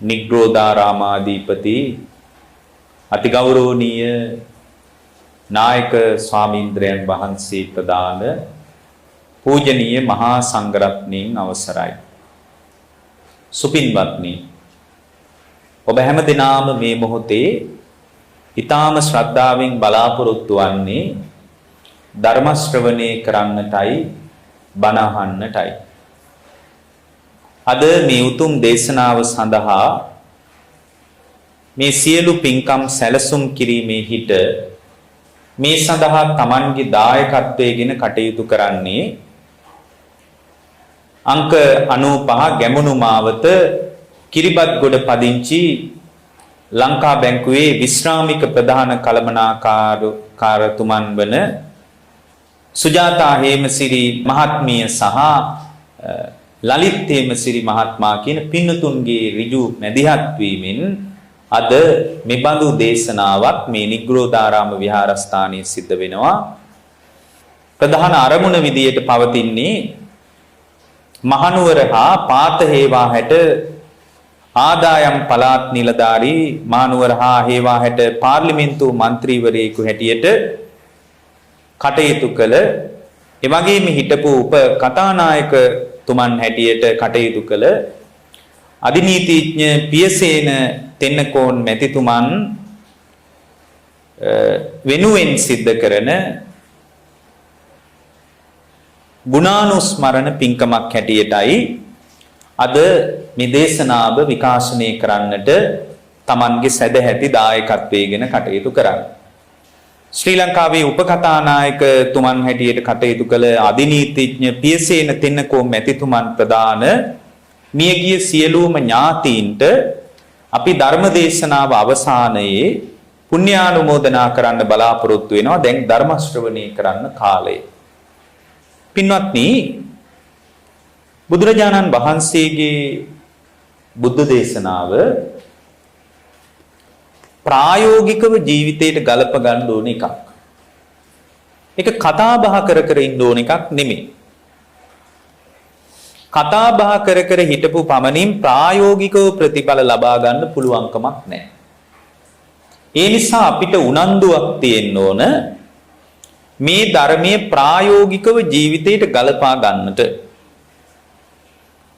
නිග්‍රෝධාරාමාධිපති අතිගෞරවනීය නායක ස්වාමීන්ද්‍රයන් වහන්සේ ප්‍රදාන පූජනීය මහා සංඝරත්නයන් අවසරයි. සුපින්වත්නි, ඔබ හැම දිනාම මේ මොහොතේ ඊ타ම ශ්‍රද්ධාවෙන් බලාපොරොත්තු වන්නේ ධර්ම ශ්‍රවණය කරන්නටයි, බණ අහන්නටයි. අද මේ උතුම් දේශනාව සඳහා මේ සියලු පින්කම් සැලසුම් කිරීමේ හිට මේ සඳහා Tamanගේ දායකත්වයෙන් කටයුතු කරන්නේ අංක 95 ගැමුණු මාවත කිරිබත්ගොඩ පදිංචි ලංකා බැංකුවේ විශ්‍රාමික ප්‍රධාන කළමනාකාරතුමන් වන සුජාතා හේමසිරි මහත්මිය සහ ලලිත් හේමසිරි මහත්මයා කියන පින්නතුන්ගේ ඍජු මැදිහත් වීමෙන් අද මෙබඳු දේශනාවක් මේ නිග්‍රෝධාරාම විහාරස්ථානයේ සිද්ධ වෙනවා. ප්‍රධාන අරමුණ විදියට පවතින්නේ මහනුවර හා පාත හේවා හැට ආදායම් පළාත් නිලධාරී මහනුවර හා හේවා හැට පාර්ලිමේන්තු මන්ත්‍රීවරයෙකු හැටියට කටයුතු කළ එවැගේම හිටපු උප කතානායක තුමන් හැටියට කටයුතු කළ අධිනීතිඥ පියසේන තෙන්නකෝන් මැතිතුමන් වෙනුවෙන් සිද්ධ කරන ගුණානුස්මරණ පින්කමක් හැටියටයි අද මේ දේශනාව විකාශනය කරන්නට Tamanගේ සැදැහැති දායකත්වයෙන් කටයුතු කරන්නේ. ශ්‍රී ලංකාවේ උපකථානායක තුමන් හැටියට කටයුතු කළ අධිනීතිඥ පියසේන තෙන්නකෝන් මැතිතුමන් ප්‍රදාන මියගිය සියලුම ඥාතීන්ට අපි ධර්ම දේශනාව අවසානයේ පුණ්‍යානුමෝදනා කරන්න බලාපොරොත්තු වෙනවා. දැන් ධර්ම ශ්‍රවණය කරන්න කාලය. පින්වත්නි, බුදුරජාණන් වහන්සේගේ බුද්ධ දේශනාව ප්‍රායෝගිකව ජීවිතයට ගලප ගන්න ඕන එකක්. ඒක කතා බහ කර කර ඉන්න ඕන එකක් නෙමෙයි. කතා බහ කර කර හිටපු පමණින් ප්‍රායෝගිකව ප්‍රතිඵල ලබා ගන්න පුළුවන්කමක් නැහැ. ඒ නිසා අපිට උනන්දුවක් තියෙන්න ඕන මේ ධර්මයේ ප්‍රායෝගිකව ජීවිතයට ගලපා ගන්නට.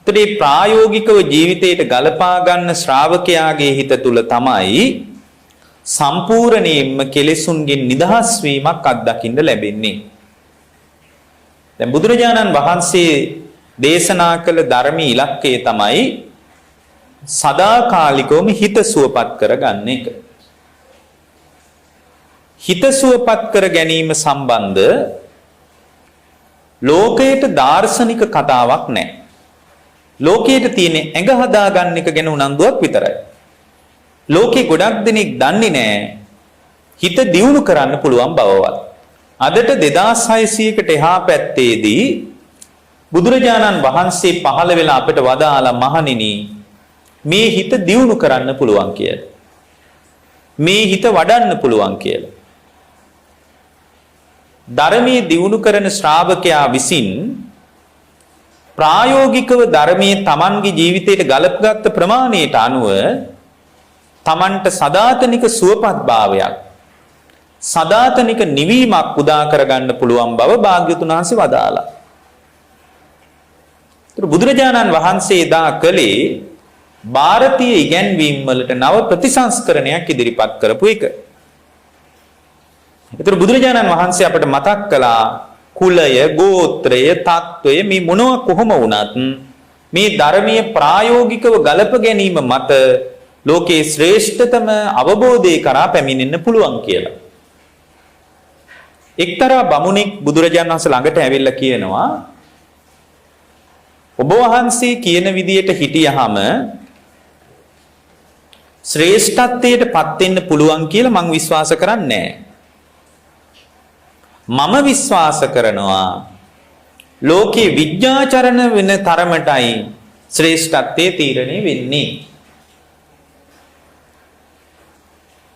ඒතරේ ප්‍රායෝගිකව ජීවිතයට ගලපා ගන්න ශ්‍රාවකයාගේ හිත තුල තමයි සම්පූර්ණයෙන්ම කෙලෙසුන්ගෙන් නිදහස් වීමක් අත්දකින්න ලැබෙන්නේ. දැන් බුදුරජාණන් වහන්සේ දේශනා කළ ධර්මී ඉලක්කය තමයි සදාකාලිකවම හිත සුවපත් කරගන්න එක. හිත සුවපත් කර ගැනීම සම්බන්ධ ලෝකයට දාර්ශනික කතාවක් නැහැ. ලෝකයට තියෙන ඇඟ හදාගන්න එක ගැන උනන්දුවක් විතරයි. ලෝකේ ගොඩක් දෙනෙක් දන්නේ නැහැ හිත දියුණු කරන්න පුළුවන් බවවත්. අදට 2600කට එහා පැත්තේදී බුදුරජාණන් වහන්සේ පහළ වෙලා අපිට වදාලා මහණෙනි මේ හිත දියුණු කරන්න පුළුවන් කියලා. මේ හිත වඩන්න පුළුවන් කියලා. ධර්මයේ දියුණු කරන ශ්‍රාවකයා විසින් ප්‍රායෝගිකව ධර්මයේ Tamanගේ ජීවිතයට ගලපගත් ප්‍රමාණයට අනුව Tamanට සදාතනික සුවපත් භාවයක්, සදාතනික නිවීමක් උදා කරගන්න පුළුවන් බව භාග්‍යවතුන් වහන්සේ වදාලා. බුදුරජාණන් වහන්සේ දා කලේ ಭಾರತೀಯ ඉගැන්වීම් වලට නව ප්‍රතිසංස්කරණයක් ඉදිරිපත් කරපු එක. ඒතර බුදුරජාණන් වහන්සේ අපට මතක් කළා කුලය, ගෝත්‍රය, තත්වය මේ මොනවා කොහොම වුණත් මේ ධර්මීය ප්‍රායෝගිකව ගලප ගැනීම මත ලෝකේ ශ්‍රේෂ්ඨතම අවබෝධය කරා පැමිණෙන්න පුළුවන් කියලා. එක්තරා බමුණෙක් බුදුරජාණන් වහන්සේ ළඟට ඇවිල්ලා කියනවා ඔබ වහන්සේ කියන විදියට හිටියහම ශ්‍රේෂ්ඨත්වයට පත් වෙන්න පුළුවන් කියලා මම විශ්වාස කරන්නේ මම විශ්වාස කරනවා ලෝකේ විද්‍යාචරණ වෙන තරමටයි ශ්‍රේෂ්ඨත්වයේ තීරණය වෙන්නේ.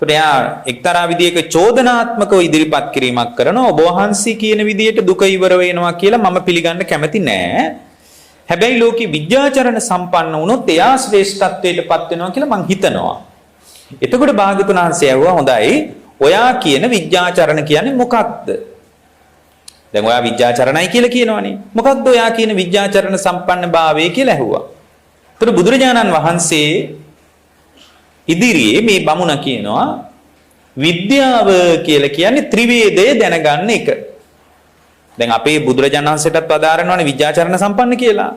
ප්‍රයා එක්තරා විදියක චෝදනාත්මකව ඉදිරිපත් කිරීමක් කරනවා ඔබ වහන්සේ කියන විදියට දුක ඉවර වෙනවා කියලා මම පිළිගන්න කැමති නෑ. හැබැයි ලෝකේ විද්‍යාචරණ සම්පන්න වුණොත් එයා ශ්‍රේෂ්ඨත්වයටපත් වෙනවා කියලා මං හිතනවා. එතකොට භාග්‍යතුන් වහන්සේ ඇහුවා හොඳයි ඔයා කියන විද්‍යාචරණ කියන්නේ මොකක්ද? දැන් ඔයා විද්‍යාචරණයි කියලා කියනවනේ. මොකක්ද ඔයා කියන විද්‍යාචරණ සම්පන්න භාවය කියලා ඇහුවා. ඒතර බුදුරජාණන් වහන්සේ ඉදිරියේ මේ බමුණ කියනවා විද්‍යාව කියලා කියන්නේ ත්‍රිවේදය දැනගන්න එක. දැන් අපේ බුදුරජාණන් වහන්සේටත් වදාරනවානේ විද්‍යාචරණ සම්පන්න කියලා.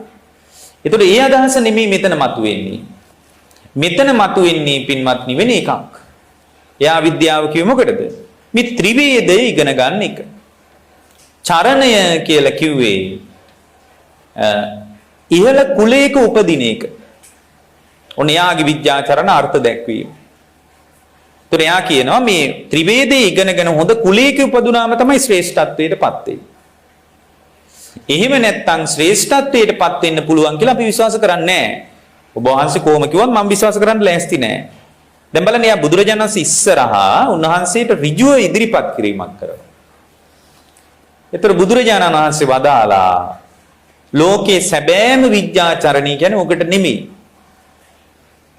ඒතකොට ඒ අදහස නෙමෙයි මෙතන මතුවෙන්නේ. මෙතන මතුවෙන්නේ පින්වත්නි වෙන එකක්. එයා විද්‍යාව කිව්වෙ මොකටද? මේ ත්‍රිවේදය ඉගෙන ගන්න එක. චරණය කියලා කිව්වේ ඉහළ කුලයක උපදින එක. ඔන්න යාගේ විද්‍යාචරණ අර්ථ දැක්වීම. ඒතර යා කියනවා මේ ත්‍රිවේදයේ ඉගෙනගෙන හොඳ කුලයක උපදුනාම තමයි ශ්‍රේෂ්ඨත්වයටපත් වෙන්නේ. එහෙම නැත්නම් ශ්‍රේෂ්ඨත්වයටපත් වෙන්න පුළුවන් කියලා අපි විශ්වාස කරන්නේ නැහැ. ඔබ වහන්සේ කොහොම කිව්වත් මම විශ්වාස කරන්න ලෑස්ති නැහැ. දැන් බලන්න යා බුදුරජාණන් වහන්සේ ඉස්සරහා උන්වහන්සේට ඍජුව ඉදිරිපත් කිරීමක් කරනවා. ඒතර බුදුරජාණන් වහන්සේ වදාලා ලෝකේ සැබෑම විද්‍යාචරණී කියන්නේ ඔකට නෙමෙයි.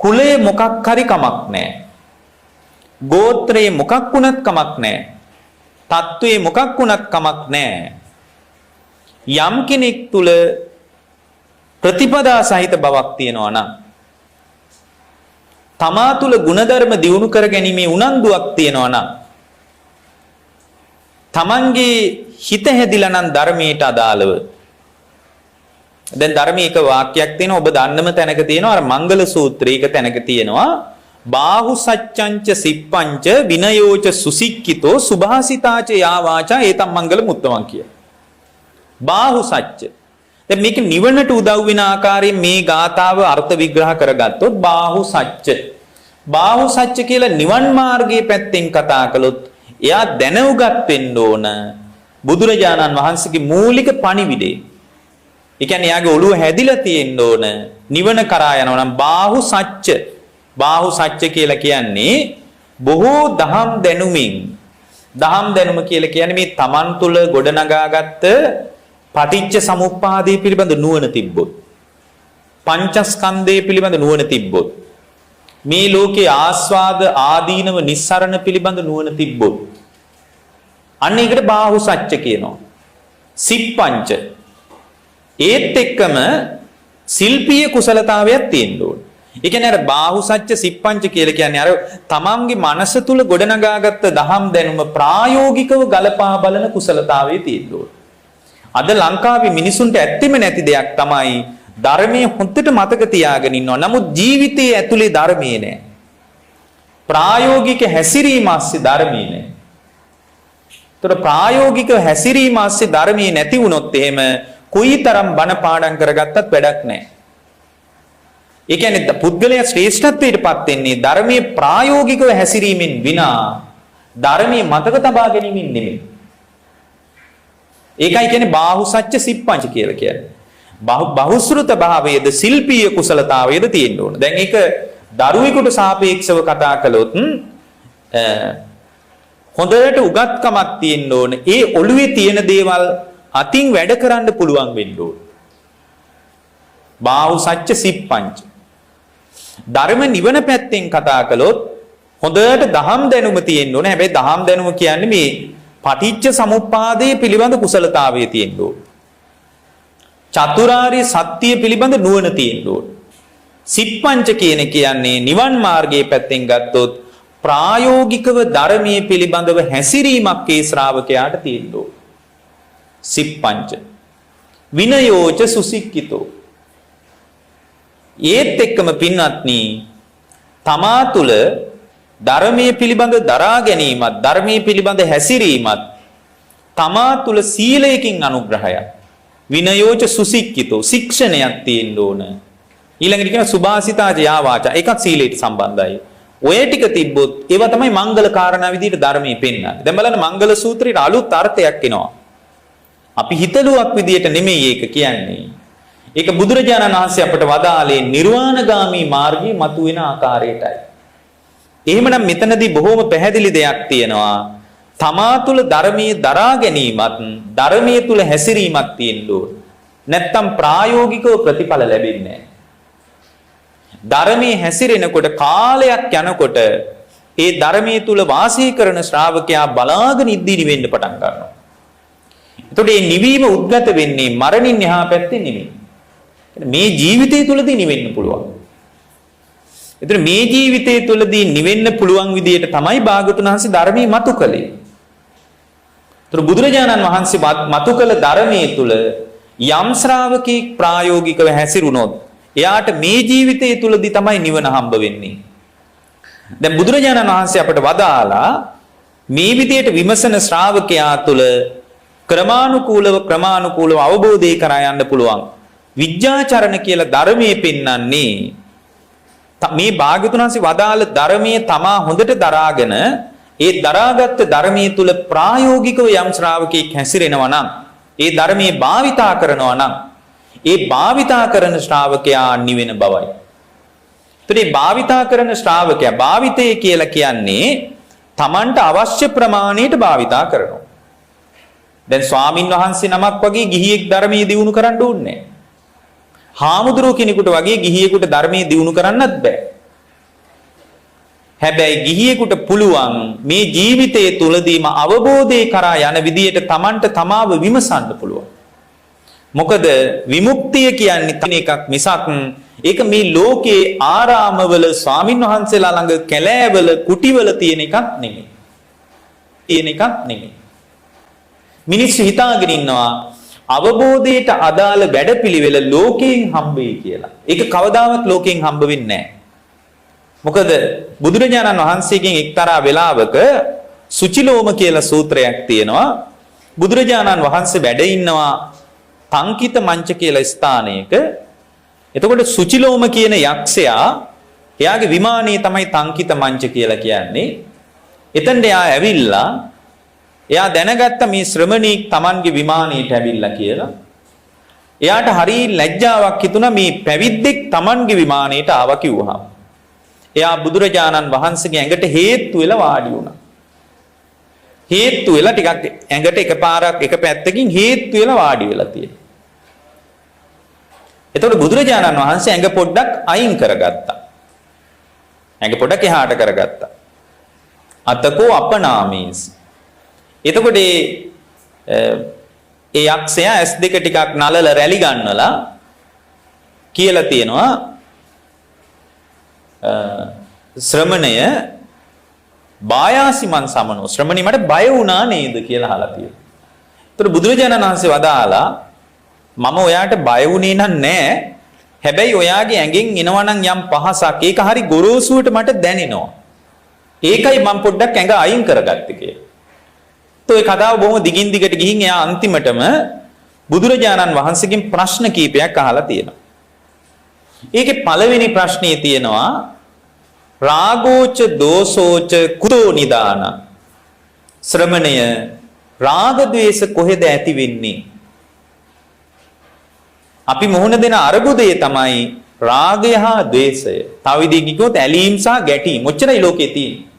කුලේ මොකක් හරි කමක් නැහැ. ගෝත්‍රයේ මොකක් වුණත් කමක් නැහැ. තත්වයේ මොකක් වුණත් කමක් නැහැ. යම් කෙනෙක් තුල ප්‍රතිපදා සහිත බවක් තියෙනවා නම් තමා තුල ගුණධර්ම දියුණු කර ගැනීමේ උනන්දුවක් තියෙනවා නම් තමන්ගේ හිත හැදිලා නම් ධර්මයට අදාළව දැන් ධර්මයේ එක වාක්‍යයක් තියෙනවා ඔබ දන්නම තැනක තියෙනවා අර මංගල සූත්‍රයක තැනක තියෙනවා බාහු සච්ඡංච සිප්පංච විනයෝච සුසික්කිතෝ සුභාසිතාච යා වාචා ඒතම් මංගල මුත්තමන් කිය. බාහු සච්ච. දැන් මේක නිවනට උදව් වෙන ආකාරයෙන් මේ ගාථාව අර්ථ විග්‍රහ කරගත්තොත් බාහු සච්ච. බාහු සච්ච කියලා නිවන් මාර්ගයේ පැත්තෙන් කතා කළොත් එයා දැනුගත් වෙන්න ඕන බුදුරජාණන් වහන්සේගේ මූලික පණිවිඩේ. ඒ කියන්නේ යාගේ ඔළුව හැදිලා තියෙන්න ඕන නිවන කරා යනවා නම් බාහු සච්ච. බාහු සච්ච කියලා කියන්නේ බොහෝ දහම් දැනුමින් දහම් දැනුම කියලා කියන්නේ මේ තමන් තුළ ගොඩනගාගත්ත පටිච්ච සමුප්පාදය පිළිබඳ නුවණ තිබ්බොත් පංචස්කන්ධය පිළිබඳ නුවණ තිබ්බොත් මේ ලෝකේ ආස්වාද ආදීනව නිස්සරණ පිළිබඳ නුවණ තිබ්බොත් අන්න ඒකට බාහු සච්ච කියනවා. සිප්පංච ඒත් එක්කම ශිල්පීය කුසලතාවයක් තියෙන්න ඕනේ. ඒ කියන්නේ අර බාහු සච්ච සිප්පංච කියලා කියන්නේ අර තමන්ගේ මනස තුල ගොඩනගාගත්ත දහම් දැනුම ප්‍රායෝගිකව ගලපා බලන කුසලතාවයේ තියෙන්න ඕනේ. අද ලංකාවේ මිනිසුන්ට ඇත්තෙම නැති දෙයක් තමයි ධර්මයේ හොඳට මතක තියාගෙන ඉන්නවා. නමුත් ජීවිතයේ ඇතුලේ ධර්මයේ නැහැ. ප්‍රායෝගික හැසිරීම ASCII ධර්මයේ නැහැ. ඒතර ප්‍රායෝගික හැසිරීම ASCII ධර්මයේ නැති වුණොත් එහෙම කුයිතරම් බණ පාඩම් කරගත්තත් වැඩක් නැහැ. ඒ කියන්නේ පුද්ගලයා ශ්‍රේෂ්ඨත්වයටපත් වෙන්නේ ධර්මයේ ප්‍රායෝගිකව හැසිරීමෙන් විනා ධර්මයේ මතක තබා ගැනීමෙන් නෙමෙයි. ඒකයි කියන්නේ බාහු සච්ච සිප්පංච කියලා කියන්නේ. බහුශ්‍රත භාවයේද ශිල්පීය කුසලතාවයේද තියෙන්න ඕන. දැන් ඒක දරුවෙකුට සාපේක්ෂව කතා කළොත් හොඳට උගත්කමක් තියෙන්න ඕන. ඒ ඔළුවේ තියෙන දේවල් අතින් වැඩ කරන්න පුළුවන් වෙන්න ඕන. බාහු සච්ච සිප්පංච. ධර්ම නිවන පැත්තෙන් කතා කළොත් හොඳට දහම් දැනුම තියෙන්න ඕන. හැබැයි දහම් දැනුම කියන්නේ මේ පටිච්ච සමුප්පාදයේ පිළිබඳ කුසලතාවයේ තියෙන්න ඕන. චතුරාර්ය සත්‍ය පිළිබඳ නුවණ තියෙන්න ඕන. සිප්පංච කියන්නේ නිවන් මාර්ගයේ පැත්තෙන් ගත්තොත් ප්‍රායෝගිකව ධර්මයේ පිළිබඳව හැසිරීමක් ඒ ශ්‍රාවකයාට තියෙන්න ඕන. සිප්පංච විනයෝච සුසික්කිතෝ. ඒත් එක්කම පින්වත්නි තමා තුළ ධර්මයේ පිළිබඳ දරා ගැනීමත් ධර්මයේ පිළිබඳ හැසිරීමත් තමා තුළ සීලයකින් අනුග්‍රහයක් විනයෝච සුසික්කිතෝ ශික්ෂණයක් තියෙන්න ඕන. ඊළඟට කියන සුභාසිතාච යා වාචා ඒකත් සීලයට සම්බන්ධයි. ඔය ටික තිබ්බොත් ඒවා තමයි මංගල කාරණා විදිහට ධර්මයේ පෙන්වන්නේ. දැන් බලන්න මංගල සූත්‍රයේ අලුත් අර්ථයක් එනවා. අපි හිතලුවක් විදිහට නෙමෙයි ඒක කියන්නේ. ඒක බුදුරජාණන් වහන්සේ අපට වදාළේ නිර්වාණගාමී මාර්ගයේ මතුවෙන ආකාරයටයි. එහෙමනම් මෙතනදී බොහොම පැහැදිලි දෙයක් තියෙනවා. තමා තුළ ධර්මයේ දරා ගැනීමත් ධර්මයේ තුල හැසිරීමක් තියෙන්න ඕන. නැත්තම් ප්‍රායෝගිකව ප්‍රතිඵල ලැබෙන්නේ නැහැ. ධර්මයේ හැසිරෙනකොට කාලයක් යනකොට ඒ ධර්මයේ තුල වාසය කරන ශ්‍රාවකයා බලාගෙන ඉද්දී නිවෙන්න පටන් ගන්නවා. එතකොට මේ නිවීම උද්ගත වෙන්නේ මරණින් එහා පැත්තේ නෙමෙයි. මේ ජීවිතය තුලදී නිවෙන්න පුළුවන්. එතන මේ ජීවිතය තුලදී නිවෙන්න පුළුවන් විදියට තමයි භාගතුන් වහන්සේ ධර්මයේ මතු කළේ. එතන බුදුරජාණන් වහන්සේ මතු කළ ධර්මයේ තුල යම් ශ්‍රාවකෙක් ප්‍රායෝගිකව හැසිරුණොත් එයාට මේ ජීවිතය තුලදී තමයි නිවන හම්බ වෙන්නේ. දැන් බුදුරජාණන් වහන්සේ අපට වදාලා මේ විදියට විමසන ශ්‍රාවකයා තුල ක්‍රමානුකූලව අවබෝධය කරා යන්න පුළුවන්. විද්‍යාචරණ කියලා ධර්මයේ පෙන්වන්නේ මේ භාග්‍යවතුන් වහන්සේ වදාළ ධර්මයේ තමා හොඳට දරාගෙන ඒ දරාගත් ධර්මයේ තුල ප්‍රායෝගිකව යම් ශ්‍රාවකෙක් හැසිරෙනවා නම් ඒ ධර්මයේ භාවිතා කරනවා නම් ඒ භාවිතා කරන ශ්‍රාවකයා නිවෙන බවයි. ඒතරේ භාවිතා කරන ශ්‍රාවකයා භාවිතය කියලා කියන්නේ Tamanට අවශ්‍ය ප්‍රමාණයට භාවිතා කරනවා. දැන් ස්වාමින් වහන්සේ නමක් වගේ ගිහියෙක් ධර්මයේ දියුණු කරන්න ඕනේ නැහැ. හාමුදුරුවෝ කෙනෙකුට වගේ ගිහියෙකුට ධර්මයේ දියුණු කරන්නත් බෑ. හැබැයි ගිහියෙකුට පුළුවන් මේ ජීවිතයේ තුලදීම අවබෝධය කරා යන විදියට Tamanට තමාව විමසන්න පුළුවන්. මොකද විමුක්තිය කියන්නේ තන එකක් මිසක් ඒක මේ ලෝකේ ආරාමවල ස්වාමින් වහන්සේලා ළඟ කැලෑවල කුටිවල තියෙන එකක් නෙමෙයි. මිනිස්සු හිතාගෙන ඉන්නවා අවබෝධයට අදාළ වැඩපිළිවෙල ලෝකයෙන් හම්බෙයි කියලා. ඒක කවදාවත් ලෝකයෙන් හම්බ වෙන්නේ නැහැ. මොකද බුදුරජාණන් වහන්සේගෙන් එක්තරා වෙලාවක සුචිලෝම කියලා සූත්‍රයක් තියෙනවා. බුදුරජාණන් වහන්සේ වැඩ ඉන්නවා තංකිත මංච කියලා ස්ථානයක. එතකොට සුචිලෝම කියන යක්ෂයා එයාගේ විමානයේ තමයි තංකිත මංච කියලා කියන්නේ. එතනට එයා ඇවිල්ලා එයා දැනගත්ත මේ ශ්‍රමණීක් Tamanගේ විමානයට ඇවිල්ලා කියලා. එයාට හරි ලැජ්ජාවක් හිතුණා මේ පැවිද්දෙක් Tamanගේ විමානයට ආවා කිව්වහම. එයා බුදුරජාණන් වහන්සේගේ ඇඟට හේතු වෙලා වාඩි වුණා. හේතු වෙලා ටිකක් ඇඟට එකපාරක් එක පැත්තකින් හේතු වෙලා වාඩි වෙලා තියෙනවා. එතකොට බුදුරජාණන් වහන්සේ ඇඟ පොඩ්ඩක් අයින් කරගත්තා. ඇඟ පොඩ්ඩක් එහාට කරගත්තා. අතකෝ අපනාමීස්. එතකොට ඒ යක්ෂයා S2 ටිකක් නලල රැලි ගන්නලා කියලා තියෙනවා ශ්‍රමණය බායාසිමන් සමනෝ ශ්‍රමණී මට බය වුණා නේද කියලා අහලා තියෙනවා. ඒතර බුදුරජාණන් වහන්සේ වදාලා මම ඔයාට බය වුණේ නැහැ. හැබැයි ඔයාගේ ඇඟෙන් එනවනම් යම් පහසක් ඒක හරි ගොරෝසුවට මට දැනෙනවා. ඒකයි මම පොඩ්ඩක් ඇඟ අයින් කරගත්තේ කියලා. ඒ කතාව බොහොම දිගින් දිගට ගිහින් එයා අන්තිමටම බුදුරජාණන් වහන්සේගෙන් ප්‍රශ්න කීපයක් අහලා තියෙනවා. ඒකේ පළවෙනි ප්‍රශ්නේ තියෙනවා රාගෝච දෝසෝච කුතෝ නිදාන. ශ්‍රමණය රාග ద్వේෂ කොහෙද ඇති වෙන්නේ? අපි මොහොන දෙන අරුබුදය තමයි රාගය හා ద్వේෂය. තව විදිහකින් කිව්වොත් ඇලීම් සහ ගැටීම්. ඔච්චරයි ලෝකේ තියෙන්නේ.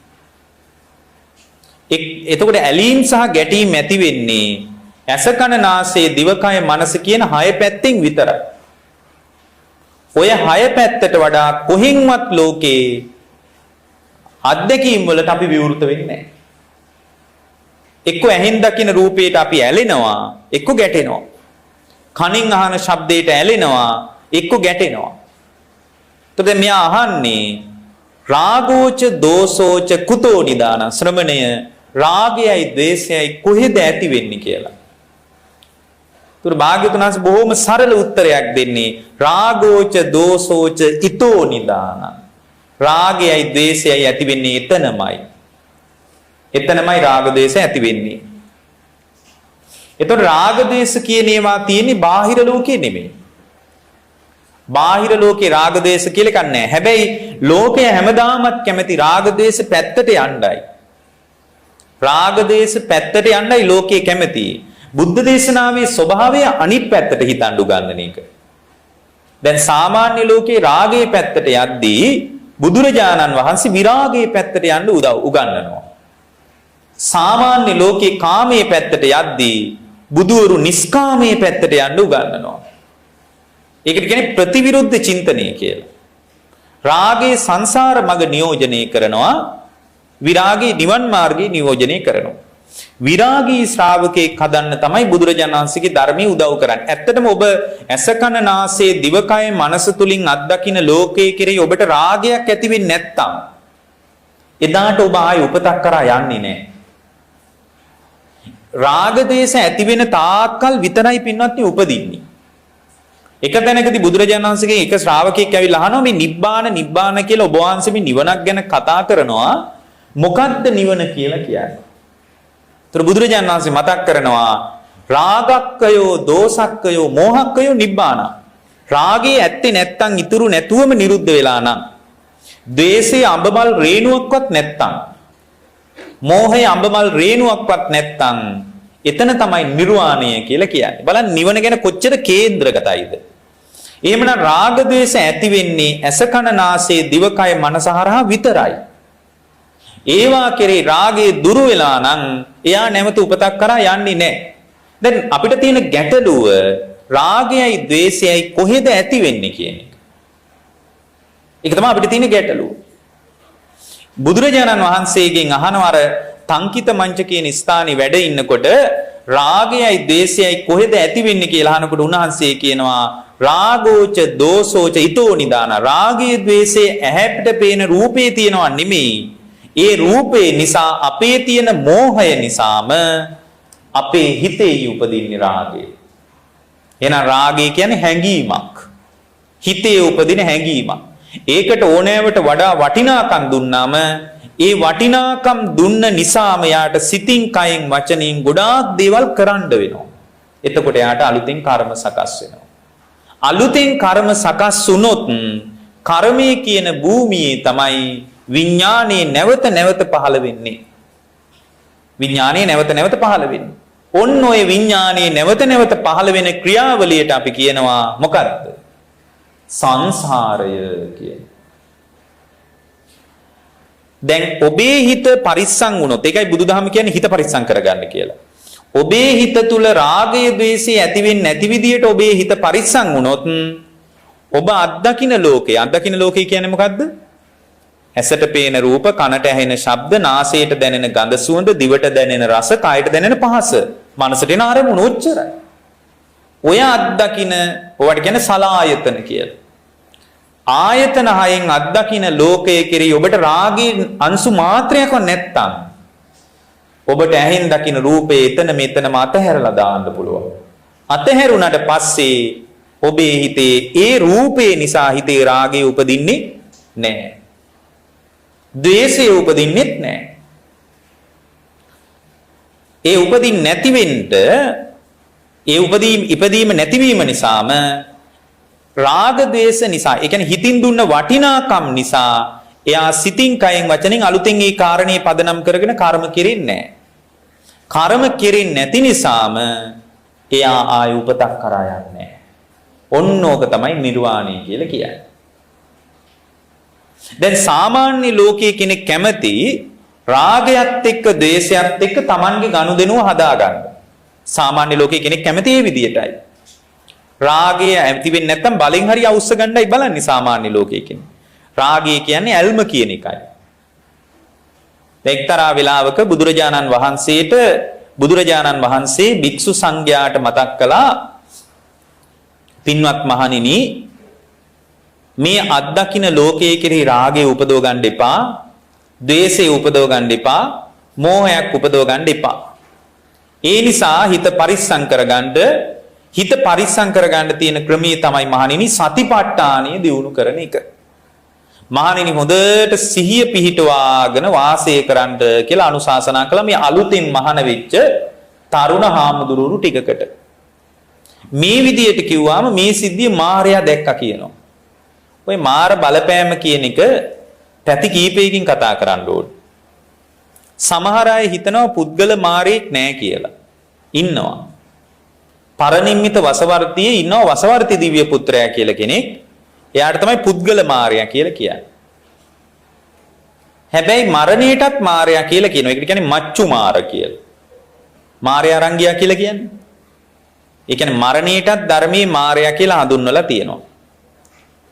එතකොට ඇලීම් සහ ගැටීම් ඇති වෙන්නේ ඇස කන නාසය දිවකය මනස කියන හය පැත්තෙන් විතරයි. ඔය හය පැත්තට වඩා කොහෙන්වත් ලෝකේ අත්දැකීම් වලට අපි විවෘත වෙන්නේ නැහැ. එක්ක ඇහෙන් දකින රූපයට අපි ඇලෙනවා, එක්ක ගැටෙනවා. කනින් අහන ශබ්දයට ඇලෙනවා, එක්ක ගැටෙනවා. එතකොට මෙයා අහන්නේ රාගෝච දෝසෝච කුතෝ නිදාන. ශ්‍රමණය රාගයයි ද්වේෂයයි කොහෙද ඇති වෙන්නේ කියලා. තුර භාග්‍යවතුන් වහන්සේ බොහොම සරල උත්තරයක් දෙන්නේ රාගෝච දෝසෝච ඊතෝ නිදාන. රාගයයි ද්වේෂයයි ඇති වෙන්නේ එතනමයි. එතනමයි රාග ද්වේෂ ඇති වෙන්නේ. එතකොට රාග ද්වේෂ කියන ඒවා තියෙන්නේ බාහිර ලෝකේ නෙමෙයි. බාහිර ලෝකේ රාග ද්වේෂ කියලා එකක් නැහැ. හැබැයි ලෝකය හැමදාමත් කැමති රාග ද්වේෂ පැත්තට යන්නයි. රාග ද්වේෂ පැත්තට යන්නයි ලෝකයේ කැමති. බුද්ධ දේශනාවේ ස්වභාවය අනිත් පැත්තට හිතන්න උගන්වන එක. දැන් සාමාන්‍ය ලෝකේ රාගයේ පැත්තට යද්දී බුදුරජාණන් වහන්සේ විරාගයේ පැත්තට යන්න උගන්වනවා. සාමාන්‍ය ලෝකේ කාමයේ පැත්තට යද්දී බුදුවරු නිස්කාමයේ පැත්තට යන්න උගන්වනවා. ඒකට කියන්නේ ප්‍රතිවිරුද්ධ චින්තනය කියලා. රාගේ සංසාර මඟ නියෝජනය කරනවා, විරාගේ නිවන් මාර්ගේ නියෝජනය කරනවා. විරාගී ශ්‍රාවකෙක් හදන්න තමයි බුදුරජාණන් වහන්සේගේ ධර්මයේ උදව් කරන්නේ. ඇත්තටම ඔබ ඇස කන නාසය දිවකය මනස තුලින් අත්දකින්න ලෝකයේ කෙරෙහි ඔබට රාගයක් ඇති වෙන්නේ නැත්තම් එදාට ඔබ ආයේ උපතක් කරා යන්නේ නැහැ. රාග දේශ ඇති වෙන තාක්කල් විතරයි පින්වත්නි උපදින්නේ. එක තැනකදී බුදුරජාණන් වහන්සේගේ එක ශ්‍රාවකෙක් ඇවිල්ලා අහනවා මේ නිබ්බාන කියලා ඔබ වහන්සේ මේ නිවනක් ගැන කතා කරනවා මොකක්ද නිවන කියලා කියන්නේ. ඒතර බුදුරජාණන් වහන්සේ මතක් කරනවා රාගක්කයෝ දෝසක්කයෝ මෝහක්කයෝ නිබ්බාන. රාගේ ඇත්තේ නැත්තම් ඉතුරු නැතුවම නිරුද්ධ වෙලා නම්, ද්වේෂයේ අඹමල් රේණුවක්වත් නැත්තම්, මෝහයේ අඹමල් රේණුවක්වත් නැත්තම් එතන තමයි නිර්වාණය කියලා කියන්නේ. බලන්න නිවන ගැන කොච්චර කේන්ද්‍රගතයිද. එහෙමනම් රාග ද්වේෂ ඇති වෙන්නේ ඇස කන නාසය දිවකය මනස හරහා විතරයි. ඒවා කෙරේ රාගේ දුරු වෙලා නම් එයා නැවත උපතක් කරා යන්නේ නැහැ. දැන් අපිට තියෙන ගැටලුව රාගයයි ද්වේෂයයි කොහෙද ඇති වෙන්නේ කියන එක. ඒක තමයි අපිට තියෙන ගැටලුව. බුදුරජාණන් වහන්සේගෙන් අහනවර තංකිත මංච කියන ස්ථානේ වැඩ ඉන්නකොට රාගයයි ද්වේෂයයි කොහෙද ඇති වෙන්නේ කියලා අහනකොට උන්වහන්සේ කියනවා රාගෝච දෝසෝච ඊතෝ නිදාන. රාගයේ ද්වේෂයේ ඇහැපිට පේන රූපේ තියෙනවා නෙමෙයි. ඒ රූපේ නිසා අපේ තියෙන මෝහය නිසාම අපේ හිතේ උපදින රාගය. එහෙනම් රාගය කියන්නේ හැඟීමක්. හිතේ උපදින හැඟීමක්. ඒකට ඕනෑවට වඩා වටිනාකම් දුන්නාම ඒ වටිනාකම් දුන්න නිසාම යාට සිතින් කයෙන් වචනෙන් ගොඩාක් දේවල් කරන්න වෙනවා. එතකොට යාට අලුතෙන් කර්ම සකස් වෙනවා. අලුතෙන් කර්ම සකස් වුනොත් කර්මයේ කියන භූමියේ තමයි විඥානේ නැවත නැවත පහළ වෙන්නේ. විඥානේ නැවත නැවත පහළ වෙන්නේ. ඔන්න ඔය විඥානේ නැවත නැවත පහළ වෙන ක්‍රියාවලියට අපි කියනවා මොකද්ද? සංසාරය කියන. දැන් ඔබේ හිත පරිස්සම් වුණොත්, ඒකයි බුදුදහම කියන්නේ හිත පරිස්සම් කරගන්න කියලා. ඔබේ හිත තුල රාගය ද්වේෂය ඇති වෙන්නේ නැති විදියට ඔබේ හිත පරිස්සම් වුණොත් ඔබ අත්දකින්න ලෝකේ කියන්නේ මොකද්ද? ඇසට පේන රූප, කනට ඇහෙන ශබ්ද, නාසයට දැනෙන ගඳ සුවඳ, දිවට දැනෙන රස, කයට දැනෙන පහස, මනසට එන අරමුණු ඔච්චරයි. ඔය අත්දකින්න ඔවට කියන්නේ සලායතන කියලා. ආයතන හයෙන් අත්දකින්න ලෝකයේ කෙරෙහි ඔබට රාගයේ අංශු මාත්‍රයක්වත් නැත්තම් ඔබට ඇහෙන් දකින්න රූපේ එතන මෙතනම අතහැරලා දාන්න පුළුවන්. අතහැරුණාට පස්සේ ඔබේ හිතේ ඒ රූපේ නිසා හිතේ රාගය උපදින්නේ නැහැ. ද්වේෂය උපදින්නෙත් නැහැ. ඒ උපදින් නැති වෙන්න ඒ ඉපදීම නැතිවීම නිසාම රාග ද්වේෂ නිසා, ඒ කියන්නේ හිතින් දුන්න වටිනාකම් නිසා එයා සිතින් කයෙන් වචනෙන් අලුතෙන් ඒ කාරණේ පදනම් කරගෙන කර්ම කෙරෙන්නේ නැහැ. කර්ම කෙරෙන්නේ නැති නිසාම එයා ආය උපතක් කරා යන්නේ නැහැ. ඔන්නෝක තමයි නිර්වාණය කියලා කියන්නේ. දැන් සාමාන්‍ය ලෝකයේ කෙනෙක් කැමති රාගයත් එක්ක ද්වේෂයත් එක්ක Tamanගේ ගනුදෙනුව හදාගන්න. සාමාන්‍ය ලෝකයේ කෙනෙක් කැමති ඒ විදියටයි. රාගය ඇති වෙන්නේ නැත්නම් බලෙන් හරි අවශ්‍ය ගන්නයි බලන්නේ සාමාන්‍ය ලෝකයේ කෙනෙක්. රාගය කියන්නේ ඇල්ම කියන එකයි. එක්තරා වෙලාවක බුදුරජාණන් වහන්සේ භික්ෂු සංඝයාට මතක් කළා, පින්වත් මහණෙනි, මේ අත්දකින්න ලෝකයේ කෙරෙහි රාගය උපදව ගන්න එපා, ද්වේෂය උපදව ගන්න එපා, මෝහයක් උපදව ගන්න එපා. ඒ නිසා හිත පරිස්සම් කරගන්න තියෙන ක්‍රමයේ තමයි මහණෙනි සතිපට්ඨානය දියුණු කරන එක. මහණෙනි හොඳට සිහිය පිහිටවාගෙන වාසය කරන්න කියලා අනුශාසනා කළා මේ අලුතින් මහාන වෙච්ච තරුණ හාමුදුරුවෝ ටිකකට. මේ විදියට කිව්වාම මේ සිද්ධිය මාරයා දැක්කා කියනවා. ඔය මාර බලපෑම කියන එක පැති කීපයකින් කතා කරන්න ඕනේ. සමහර අය හිතනවා පුද්ගල මාරයෙක් නෑ කියලා. ඉන්නවා. පරිනිම්මිත වසවර්තියේ ඉන්නවා වසවර්ති දිව්‍ය පුත්‍රයා කියලා කෙනෙක්. එයාට තමයි පුද්ගල මාරයා කියලා කියන්නේ. හැබැයි මරණයටත් මාරයා කියලා කියනවා. ඒකට කියන්නේ මච්චු මාර කියලා. මාරයා රංගියා කියලා කියන්නේ. ඒ කියන්නේ මරණයටත් ධර්මයේ මායя කියලා හඳුන්වලා තියෙනවා.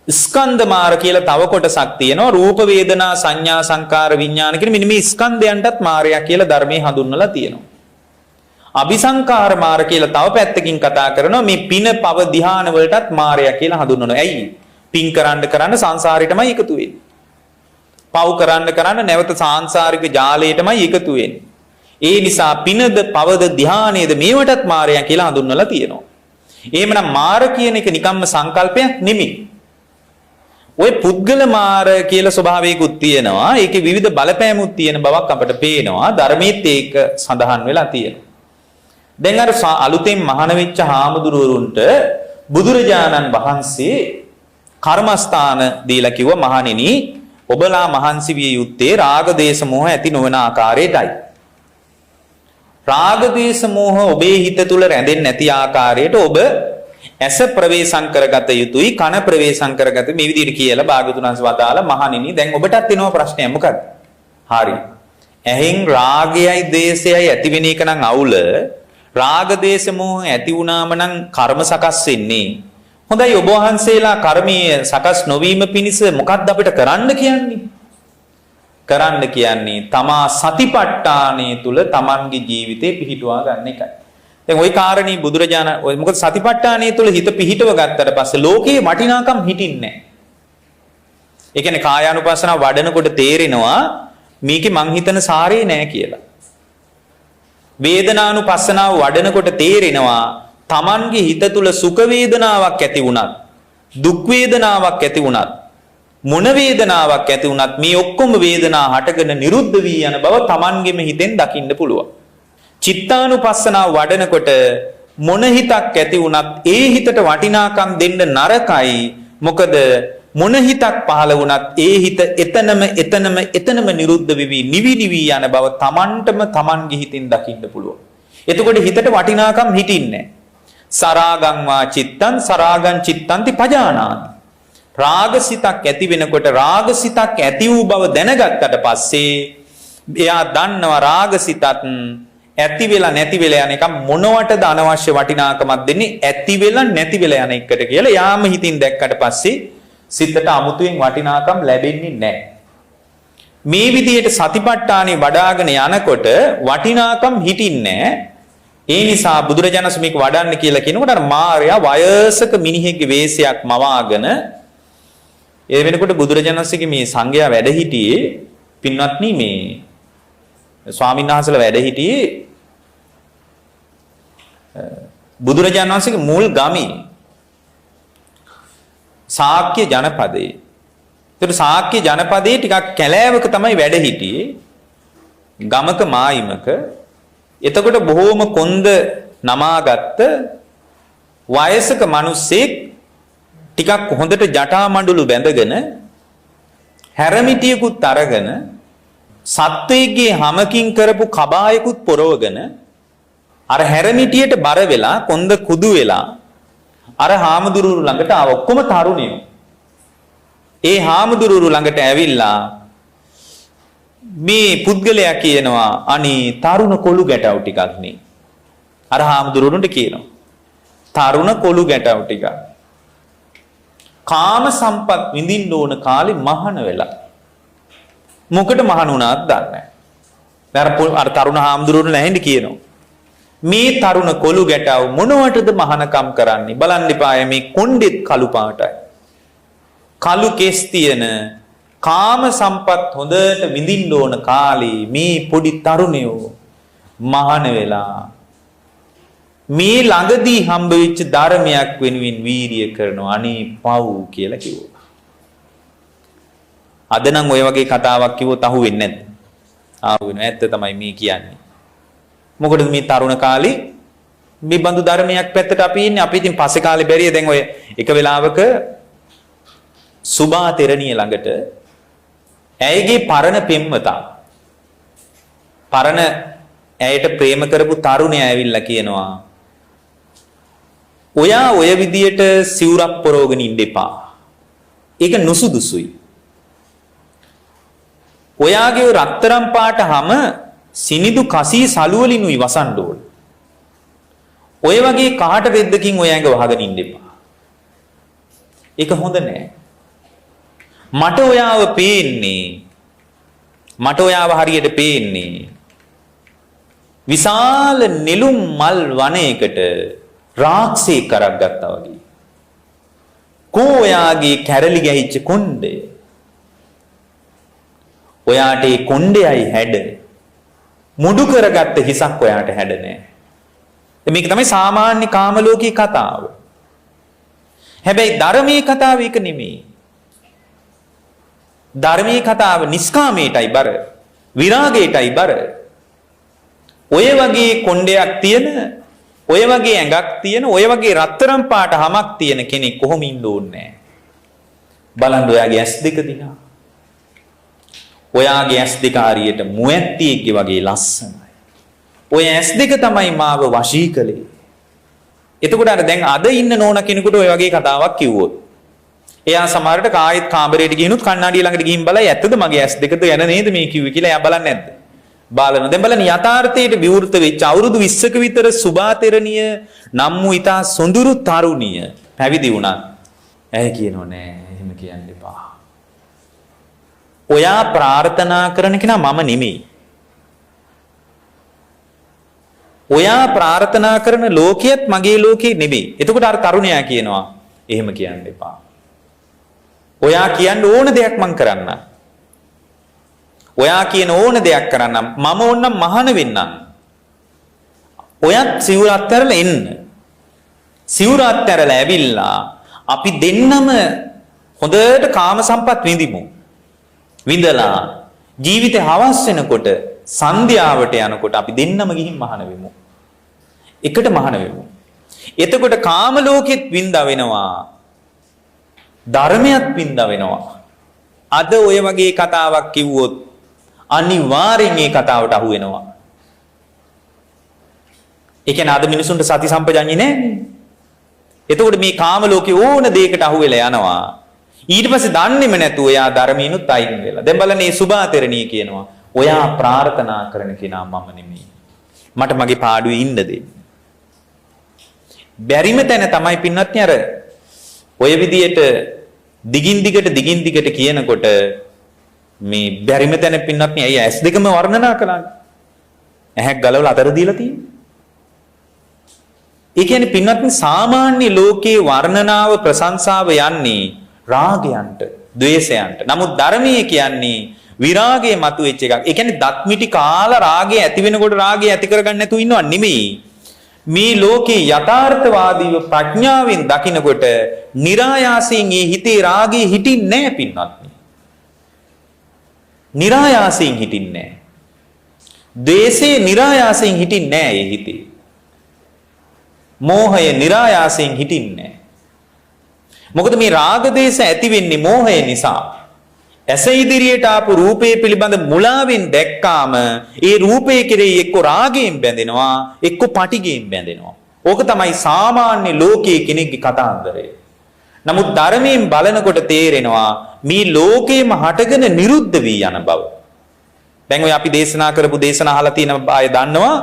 ස්කන්ධ මාර කියලා තව කොටසක් තියෙනවා. රූප වේදනා සංඥා සංකාර විඥාන කියන මෙන්න මේ ස්කන්ධයන්ටත් මායя කියලා ධර්මයේ හඳුන්වලා තියෙනවා. අபிසංකාර මාර කියලා තව පැත්තකින් කතා කරනවා. මේ පින පව ධ්‍යාන වලටත් මායя කියලා හඳුන්වනවා. ඇයි? පින් කරන්න සංසාරෙටමයි එකතු වෙන්නේ. පව් කරන්න නැවත සාංශාරික ජාලයටමයි එකතු වෙන්නේ. ඒ නිසා පිනද පවද ධ්‍යානයේද මේවටත් මායя කියලා හඳුන්වලා තියෙනවා. එහෙමනම් මාර කියන එක නිකම්ම සංකල්පයක් නෙමෙයි. ඔය පුද්ගල මාර කියලා ස්වභාවයකුත් තියෙනවා. ඒකේ විවිධ බලපෑමුත් තියෙන බවක් අපට පේනවා. ධර්මයේත් ඒක සඳහන් වෙලා තියෙනවා. දැන් අර අලුතෙන් මහාන වෙච්ච හාමුදුරුවරුන්ට බුදුරජාණන් වහන්සේ කර්මස්ථාන දීලා කිව්වා මහණෙනි ඔබලා මහන්සි විය යුත්තේ රාග දේශ මොහ ඇති නොවන ආකාරයටයි. රාග දේශ මොහ ඔබේ හිත තුල රැඳෙන්නේ නැති ආකාරයට ඔබ ඇස ප්‍රවේශම් කරගත යුතුයි කන ප්‍රවේශම් කරගත මේ විදිහට කියලා භාග්‍යවතුන් වහන්සේ වදාලා මහණෙනි දැන් ඔබටත් එනවා ප්‍රශ්නය මොකක්ද? හරි. ඇහෙන් රාගයයි දේශයයි ඇති වෙන එක නම් අවුල. රාග දේශ මොහ ඇති වුණාම නම් කර්ම සකස් වෙන්නේ. හොඳයි ඔබ වහන්සේලා කර්මීය සකස් නොවීම පිණිස මොකක්ද අපිට කරන්න කියන්නේ? කරන්න කියන්නේ තමා සතිපට්ඨානයේ තුල තමන්ගේ ජීවිතේ පිහිටුවා ගන්න එකයි. දැන් ওই කාරණේ බුදුරජාණන් ඔය මොකද සතිපට්ඨානයේ තුල හිත පිහිටව ගත්තට පස්සේ ලෝකයේ වටිනාකම් හිටින්නේ නැහැ. ඒ කියන්නේ කායානුපස්සනාව වඩනකොට තේරෙනවා මේකේ මං හිතන සාරේ නැහැ කියලා. වේදනානුපස්සනාව වඩනකොට තේරෙනවා තමන්ගේ හිත තුල සුඛ වේදනාවක් ඇති වුණත් දුක් වේදනාවක් ඇති වුණත් මොන වේදනාවක් ඇති වුණත් මේ ඔක්කොම වේදනා හටගෙන නිරුද්ධ වී යන බව තමන්ගෙම හිතෙන් දකින්න පුළුවන්. චිත්තානුපස්සනාව වඩනකොට මොන හිතක් ඇති වුණත් ඒ හිතට වටිනාකම් දෙන්න නරකයි. මොකද මොන හිතක් පහළ වුණත් ඒ හිත එතනම නිරුද්ධ වෙවි නිවි යන බව තමන්ටම තමන්ගේ හිතින් දකින්න පුළුවන්. එතකොට හිතට වටිනාකම් හිටින්නේ නැහැ. සරාගං වා චිත්තං සරාගං චිත්තන්ති පජානාති. රාගසිතක් ඇති වෙනකොට රාගසිතක් ඇති වූ බව දැනගත්තට පස්සේ එයා දන්නවා රාගසිතත් ඇති වෙලා නැති වෙලා යන එක මොනවටද අනවශ්‍ය වටිනාකමක් දෙන්නේ ඇති වෙලා නැති වෙලා යන එකට කියලා යාම හිතින් දැක්කට පස්සේ සිතට අමුතුවෙන් වටිනාකම් ලැබෙන්නේ නැහැ. මේ විදිහට සතිපට්ඨානෙ වඩ아가න යනකොට වටිනාකම් හිටින්නේ නැහැ. ඒ නිසා බුදුරජාණන් වහන්සේ මේක වඩන්න කියලා කියනකොට අර මාර්යා වයසක මිනිහෙක්ගේ වෙස්යක් මවාගෙන ඒ වෙනකොට බුදුරජාණන් වහන්සේගේ මේ සංඝයා වැඩ හිටියේ පින්වත්නි මේ ස්වාමීන් වහන්සේලා වැඩ හිටියේ බුදුරජාණන් වහන්සේගේ මූල් ගමේ ශාක්‍ය ජනපදයේ. ඒතර ශාක්‍ය ජනපදයේ ටිකක් කැලෑවක තමයි වැඩ හිටියේ ගමක මායිමක. එතකොට බොහෝම කොන්ද නමාගත්ත වයසක මිනිස්සෙක් ටිකක් හොඳට ජටා මඬුළු බැඳගෙන හැරමිටියකුත් අරගෙන සත්වයේ හැමකින් කරපු කබායකුත් පොරවගෙන අර හැරමිටියට බර වෙලා කොන්ද කුදු වෙලා අර හාමුදුරුවෝ ළඟට ආව. ඔක්කොම තරුණයෝ. ඒ හාමුදුරුවෝ ළඟට ඇවිල්ලා මේ පුද්ගලයා කියනවා අනේ තරුණ කොළු ගැටව් ටිකක් නේ. අර හාමුදුරුවන්ට කියනවා තරුණ කොළු ගැටව් ටිකක්. කාම සම්පත් විඳින්න ඕන කාලේ මහාන වෙලා. මොකට මහාන වුණාද දන්නේ නැහැ. අර තරුණ හාමුදුරුවෝ නැහෙන්න කියනවා මේ තරුණ කොළු ගැටව් මොනවටද මහානකම් කරන්නේ බලන්න එපාය මේ කොණ්ඩෙත් කළු පාටයි. කළු කෙස් තියෙන කාම සම්පත් හොඳට විඳින්න ඕන කාලේ මේ පොඩි තරුණයෝ මහාන වෙලා මේ ළඟදී හම්බ වෙච්ච ධර්මයක් වෙනුවෙන් වීරිය කරනවා අනේ පව් කියලා කිව්වා. අද නම් ඔය වගේ කතාවක් කිව්වොත් අහුවෙන්නේ නැද්ද? ආවෙනවා. ඇත්ත තමයි මේ කියන්නේ. මොකටද මේ තරුණ කාලේ මේ බඳු ධර්මයක් පැත්තට අපි ඉන්නේ. අපි ඉතින් පස්සේ කාලේ බැරිය දැන් ඔය එක වෙලාවක සුභා තෙරණිය ළඟට ඇයගේ පරණ පෙම්වතා පරණ ඇයට ප්‍රේම කරපු තරුණයා ඇවිල්ලා කියනවා ඔයා ඔය විදියට සිවුරක් පොරවගෙන ඉන්න එපා. ඒක නුසුදුසුයි. ඔයාගේ රත්තරන් පාට හැම සිනිදු කසී සලු වලිනුයි වසන්න ඕන. ඔය වගේ කාට රෙද්දකින් ඔය ඇඟ වහගෙන ඉන්න එපා. ඒක හොඳ නෑ. මට ඔයාව පේන්නේ මට ඔයාව හරියට පේන්නේ විශාල නෙළුම් මල් වනයකට රාක්ෂේ කරක් ගත්තා වගේ. කෝ ඔයාගේ කැරලි ගැහිච්ච කොණ්ඩය. ඔයාට ඒ කොණ්ඩයයි හැඩ. මුඩු කරගත්ත හිසක් ඔයාට හැඩ නෑ. මේක තමයි සාමාන්‍ය කාම ලෝකී කතාව. හැබැයි ධර්මයේ කතාව ඒක නෙමෙයි. ධර්මයේ කතාව නිස්කාමයටයි බර. විරාගයටයි බර. ඔය වගේ කොණ්ඩයක් තියෙන, ඔය වගේ ඇඟක් තියෙන, ඔය වගේ රත්තරන් පාට හමක් තියෙන කෙනෙක් කොහොම ඉන්න ඕනේ නැහැ. බලන්න ඔයාගේ ඇස් දෙක දිහා. ඔයාගේ ඇස් දෙක හරියට මුවැත්තියෙක්ගේ වගේ ලස්සනයි. ඔය ඇස් දෙක තමයි මාව වශී කළේ. එතකොට අර දැන් අද ඉන්න නෝන කෙනෙකුට ඔය වගේ කතාවක් කිව්වොත් එයා සමහරට කායිත් කාමරේට ගිහිනුත් කණ්ණාඩිය ළඟට ගිහින් බලයි ඇත්තද මගේ ඇස් දෙකද යන නේද මේ කිව්වේ කියලා එයා බලන්නේ නැද්ද? බලනවා. දැන් බලන්න යථාර්ථයට විවෘත වෙච්ච අවුරුදු 20ක විතර සුභාතෙරණිය නම් වූ ඊතා සොඳුරු තරුණිය පැවිදි වුණා. ඇයි කියනෝ නෑ එහෙම කියන්න එපා. ඔයා ප්‍රාර්ථනා කරන කෙනා මම නෙමෙයි. ඔයා ප්‍රාර්ථනා කරන ලෝකයේත් මගේ ලෝකේ නෙමෙයි. එතකොට අර තරුණයා කියනවා එහෙම කියන්න එපා. ඔයා කියන්න ඕන දෙයක් මං කරන්නම්. ඔයා කියන ඕන දෙයක් කරන්නම්. මම ඕන්නම් මහාන වෙන්නම්. ඔයත් සිවුර අත්හැරලා එන්න. සිවුර අත්හැරලා ඇවිල්ලා අපි දෙන්නම හොඳට කාම සම්පත් විඳිමු. විඳලා ජීවිතේ හවස් වෙනකොට සන්ධ්‍යාවට යනකොට අපි දෙන්නම ගිහින් මහාන වෙමු. එකට මහාන වෙමු. එතකොට කාම ලෝකෙත් විඳා වෙනවා. ධර්මයක් විඳා වෙනවා. අද ඔය වගේ කතාවක් කිව්වොත් අනිවාර්යෙන් මේ කතාවට අහු වෙනවා. ඒ කියන්නේ අද මිනිසුන්ට සති සම්පජඤ්ඤේ නැහැ. එතකොට මේ කාම ලෝකේ ඕන දෙයකට අහු වෙලා යනවා. ඊට පස්සේ දන්නේම නැතුව එයා ධර්මීනුත් අයින් වෙලා. දැන් බලන්න මේ සුභාතරණී කියනවා. ඔයා ප්‍රාර්ථනා කරන කෙනා මම නෙමෙයි. මට මගේ පාඩුවේ ඉන්න දෙන්න. බැරිම තැන තමයි පින්වත්නි අර ඔය විදියට දිගින් දිගට කියනකොට මේ බැරිම තැන පින්වත්නි අය ඇස් දෙකම වර්ණනා කළානේ. ඇහැක් ගලවලා අතර දීලා තියෙන්නේ. ඒ කියන්නේ පින්වත්නි සාමාන්‍ය ලෝකේ වර්ණනාව ප්‍රශංසාව යන්නේ රාගයන්ට, ද්වේෂයන්ට. නමුත් ධර්මයේ කියන්නේ විරාගයේ මතුවෙච්ච එකක්. ඒ කියන්නේ දත් මිටි කාලා රාගය ඇති වෙනකොට රාගය ඇති කරගන්න නැතුව ඉන්නව නෙමෙයි. මේ ලෝකේ යථාර්ථවාදීව ප්‍රඥාවෙන් දකිනකොට નિરાයාසයෙන් මේ හිතේ රාගය හිටින්නේ නැහැ පින්වත්නි. નિરાයාසයෙන් හිටින්නේ නැහැ. ද්වේෂේ નિરાයාසයෙන් හිටින්නේ නැහැ මේ හිතේ. මෝහය નિરાයාසයෙන් හිටින්නේ නැහැ. මොකද මේ රාග දේශ ඇති වෙන්නේ මෝහය නිසා. ඇස ඉදිරියට ආපු රූපේ පිළිබඳ මුලාවෙන් දැක්කාම ඒ රූපේ කෙරෙහි එක්ක රාගයෙන් බැඳෙනවා එක්ක පටිගයෙන් බැඳෙනවා. ඕක තමයි සාමාන්‍ය ලෝකයේ කෙනෙක්ගේ කතාන්දරය. නමුත් ධර්මයෙන් බලනකොට තේරෙනවා මේ ලෝකේම හටගෙන නිරුද්ධ වී යන බව. දැන් ඔය අපි දේශනා කරපු දේශනා අහලා තියෙන අය දන්නවා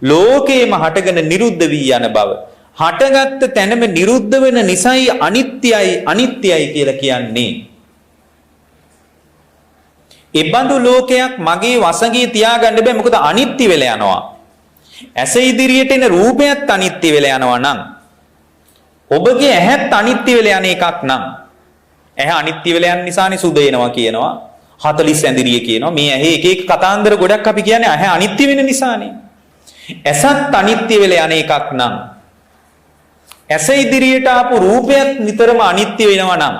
ලෝකේම හටගෙන නිරුද්ධ වී යන බව. හටගත්ත තැනම නිරුද්ධ වෙන නිසයි අනිත්‍යයි කියලා කියන්නේ. එබඳු ලෝකයක් මගේ වසඟේ තියාගන්න බෑ මොකද අනිත්‍ය වෙලා යනවා. ඇස ඉදිරියට එන රූපයත් අනිත්‍ය වෙලා යනවා නම් ඔබගේ ඇහත් අනිත්‍ය වෙලා යන එකක් නම් ඇහ අනිත්‍ය වෙලා යන නිසානේ සුද එනවා කියනවා 40 ඇඳිරිය කියනවා මේ ඇහි එක එක කතාන්දර ගොඩක් අපි කියන්නේ ඇහ අනිත්‍ය වෙන නිසානේ. ඇසත් අනිත්‍ය වෙලා යන එකක් නම් ඇස ඉදිරියට ආපු රූපයත් නිතරම අනිත්‍ය වෙනවා නම්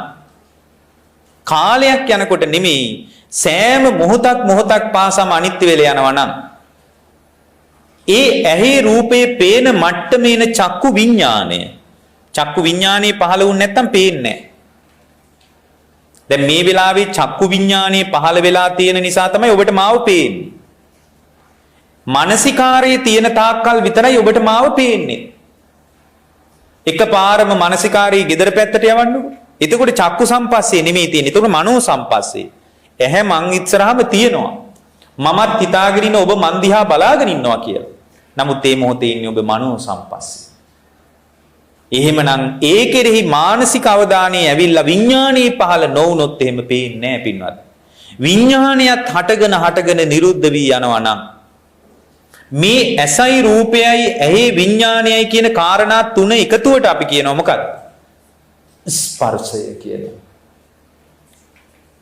කාලයක් යනකොට නෙමෙයි සෑම මොහොතක් පාසම අනිත්‍ය වෙලා යනවා නම් ඒ ඇහි රූපේ පේන මට්ටමේන චක්කු විඥානය පහළ වුනේ නැත්තම් පේන්නේ නැහැ. දැන් මේ වෙලාවේ චක්කු විඥානය පහළ වෙලා තියෙන නිසා තමයි ඔබට මාව පේන්නේ. මානසිකාරයේ තියෙන තාක්කල් විතරයි ඔබට මාව පේන්නේ. එකපාරම මානසිකාරයේ gedara පැත්තට යවන්නකො. එතකොට චක්කු සම්පස්සේ නෙමෙයි තියෙන්නේ. එතකොට මනෝ සම්පස්සේ. ඇහැ මං ඉස්සරහම තියෙනවා. මමත් හිතාගෙන ඉන්න ඔබ මන් දිහා බලාගෙන ඉන්නවා කියලා. නමුත් මේ මොහොතේ ඉන්නේ ඔබ මනෝ සම්පස්සේ. එහෙමනම් ඒ කෙරෙහි මානසික අවධානය ඇවිල්ලා විඥානයේ පහළ නොවුනොත් එහෙම පේන්නේ නැහැ පින්වත්. විඥානයත් හටගෙන නිරුද්ධ වී යනවා නම් මේ ඇසයි රූපයයි ඇහි විඥානයයි කියන කාරණා තුන එකතුවට අපි කියනවා මොකක්ද? ස්පර්ශය කියලා.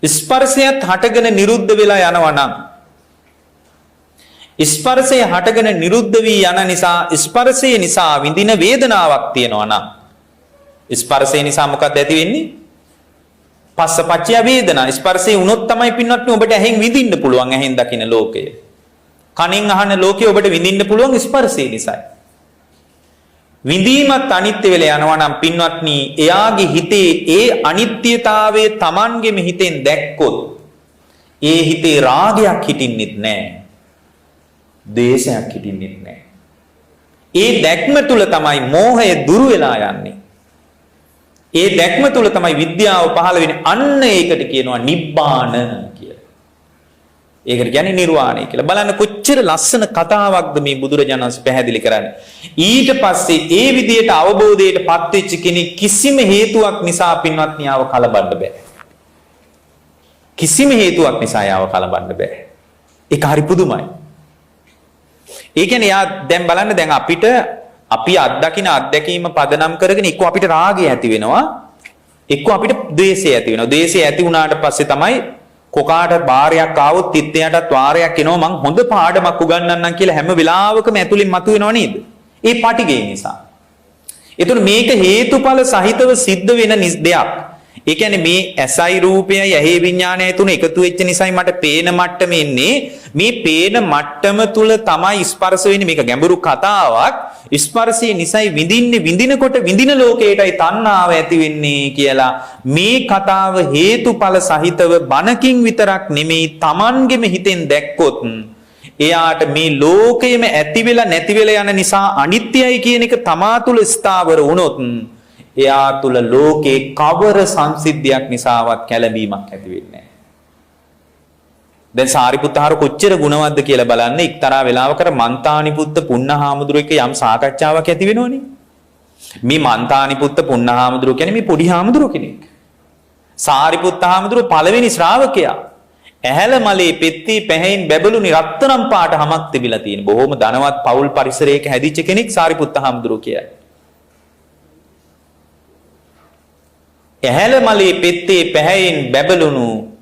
ස්පර්ශයත් හටගෙන නිරුද්ධ වෙලා යනවා නම් ස්පර්ශය හටගෙන නිරුද්ධ වී යන නිසා ස්පර්ශය නිසා විඳින වේදනාවක් තියෙනවා නම් ස්පර්ශය නිසා මොකක්ද ඇති වෙන්නේ? පස්සපච්චය වේදනා. ස්පර්ශය වුණොත් තමයි පින්වත්නි ඔබට ඇහෙන් විඳින්න පුළුවන් ඇහෙන් දකින ලෝකය. කනෙන් අහන ලෝකය ඔබට විඳින්න පුළුවන් ස්පර්ශය නිසායි. විඳීමත් අනිත්‍ය වෙලා යනවා නම් පින්වත්නි එයාගේ හිතේ ඒ අනිත්‍යතාවය Tamanගෙම හිතෙන් දැක්කොත් ඒ හිතේ රාගයක් හිටින්නෙත් නැහැ. දේශයක් හිටින්නෙත් නැහැ. ඒ දැක්ම තුල තමයි මෝහය දුරු වෙලා යන්නේ. ඒ දැක්ම තුල තමයි විද්‍යාව පහළ වෙන්නේ. අන්න ඒකට කියනවා නිබ්බාන කියලා. ඒකට කියන්නේ නිර්වාණය කියලා. බලන්න කොච්චර ලස්සන කතාවක්ද මේ බුදුරජාණන් වහන්සේ පැහැදිලි කරන්නේ. ඊට පස්සේ ඒ විදියට අවබෝධයට පත් වෙච්ච කෙනෙක් කිසිම හේතුවක් නිසා පින්වත්නි ආව කලබන්න බෑ. කිසිම හේතුවක් නිසා ආව කලබන්න බෑ. ඒක හරි පුදුමයි. ඒ කියන්නේ යා දැන් බලන්න දැන් අපි අත්දකින අත්දැකීම පදනම් කරගෙන එක්ක අපිට රාගය ඇති වෙනවා එක්ක අපිට ද්වේෂය ඇති වෙනවා. ද්වේෂය ඇති වුණාට පස්සේ තමයි කොකාට බාරයක් ආවොත් තිත්තයටත් වාරයක් එනවා මං හොඳ පාඩමක් උගන්වන්නම් කියලා හැම වෙලාවකම ඇතුලින් මතුවෙනව නේද? ඒ පටිගය නිසා. ඒතර මේක හේතුඵල සහිතව සිද්ධ වෙන දෙයක්. ඒ කියන්නේ මේ ඇසයි රූපයයි ඇහි විඥානයයි තුන එකතු වෙච්ච නිසායි මට පේන මට්ටම එන්නේ. මේ පේන මට්ටම තුල තමයි ස්පර්ශ වෙන්නේ. මේක ගැඹුරු කතාවක්. ස්පර්ශය නිසායි විඳිනකොට විඳින ලෝකයටයි තණ්හාව ඇති වෙන්නේ කියලා මේ කතාව හේතුඵල සහිතව බණකින් විතරක් නෙමෙයි Tamanගෙම හිතෙන් දැක්කොත් එයාට මේ ලෝකෙම ඇති වෙලා නැති වෙලා යන නිසා අනිත්‍යයි කියන එක තමා තුල ස්ථාවර වුණොත් එයා තුල ලෝකේ කවර සංසිද්ධියක් නිසාවත් කැළඹීමක් ඇති වෙන්නේ නැහැ. දැන් සාරිපුත්තහාර කොච්චර ගුණවත්ද කියලා බලන්න. එක්තරා වෙලාවකට මන්තානිපුත්ත පුන්නහාමුදුරුවෝ එක්ක යම් සාකච්ඡාවක් ඇති වෙනවනේ. මේ මන්තානිපුත්ත පුන්නහාමුදුරුවෝ කියන්නේ මේ පොඩි හාමුදුරුවෝ කෙනෙක්. සාරිපුත්තහාමුදුරුවෝ පළවෙනි ශ්‍රාවකයා. ඇහැල මලේ පෙත්ති පැහැයින් බැබළුනි රත්තරන් පාට හමක් තිබිලා තියෙන. බොහොම ධනවත් පෞල් පරිසරයක හැදිච්ච කෙනෙක් සාරිපුත්තහාමුදුරුවෝ කියයි. ඇහැල මලේ පෙත්තේ පැහැයෙන් බැබළුණු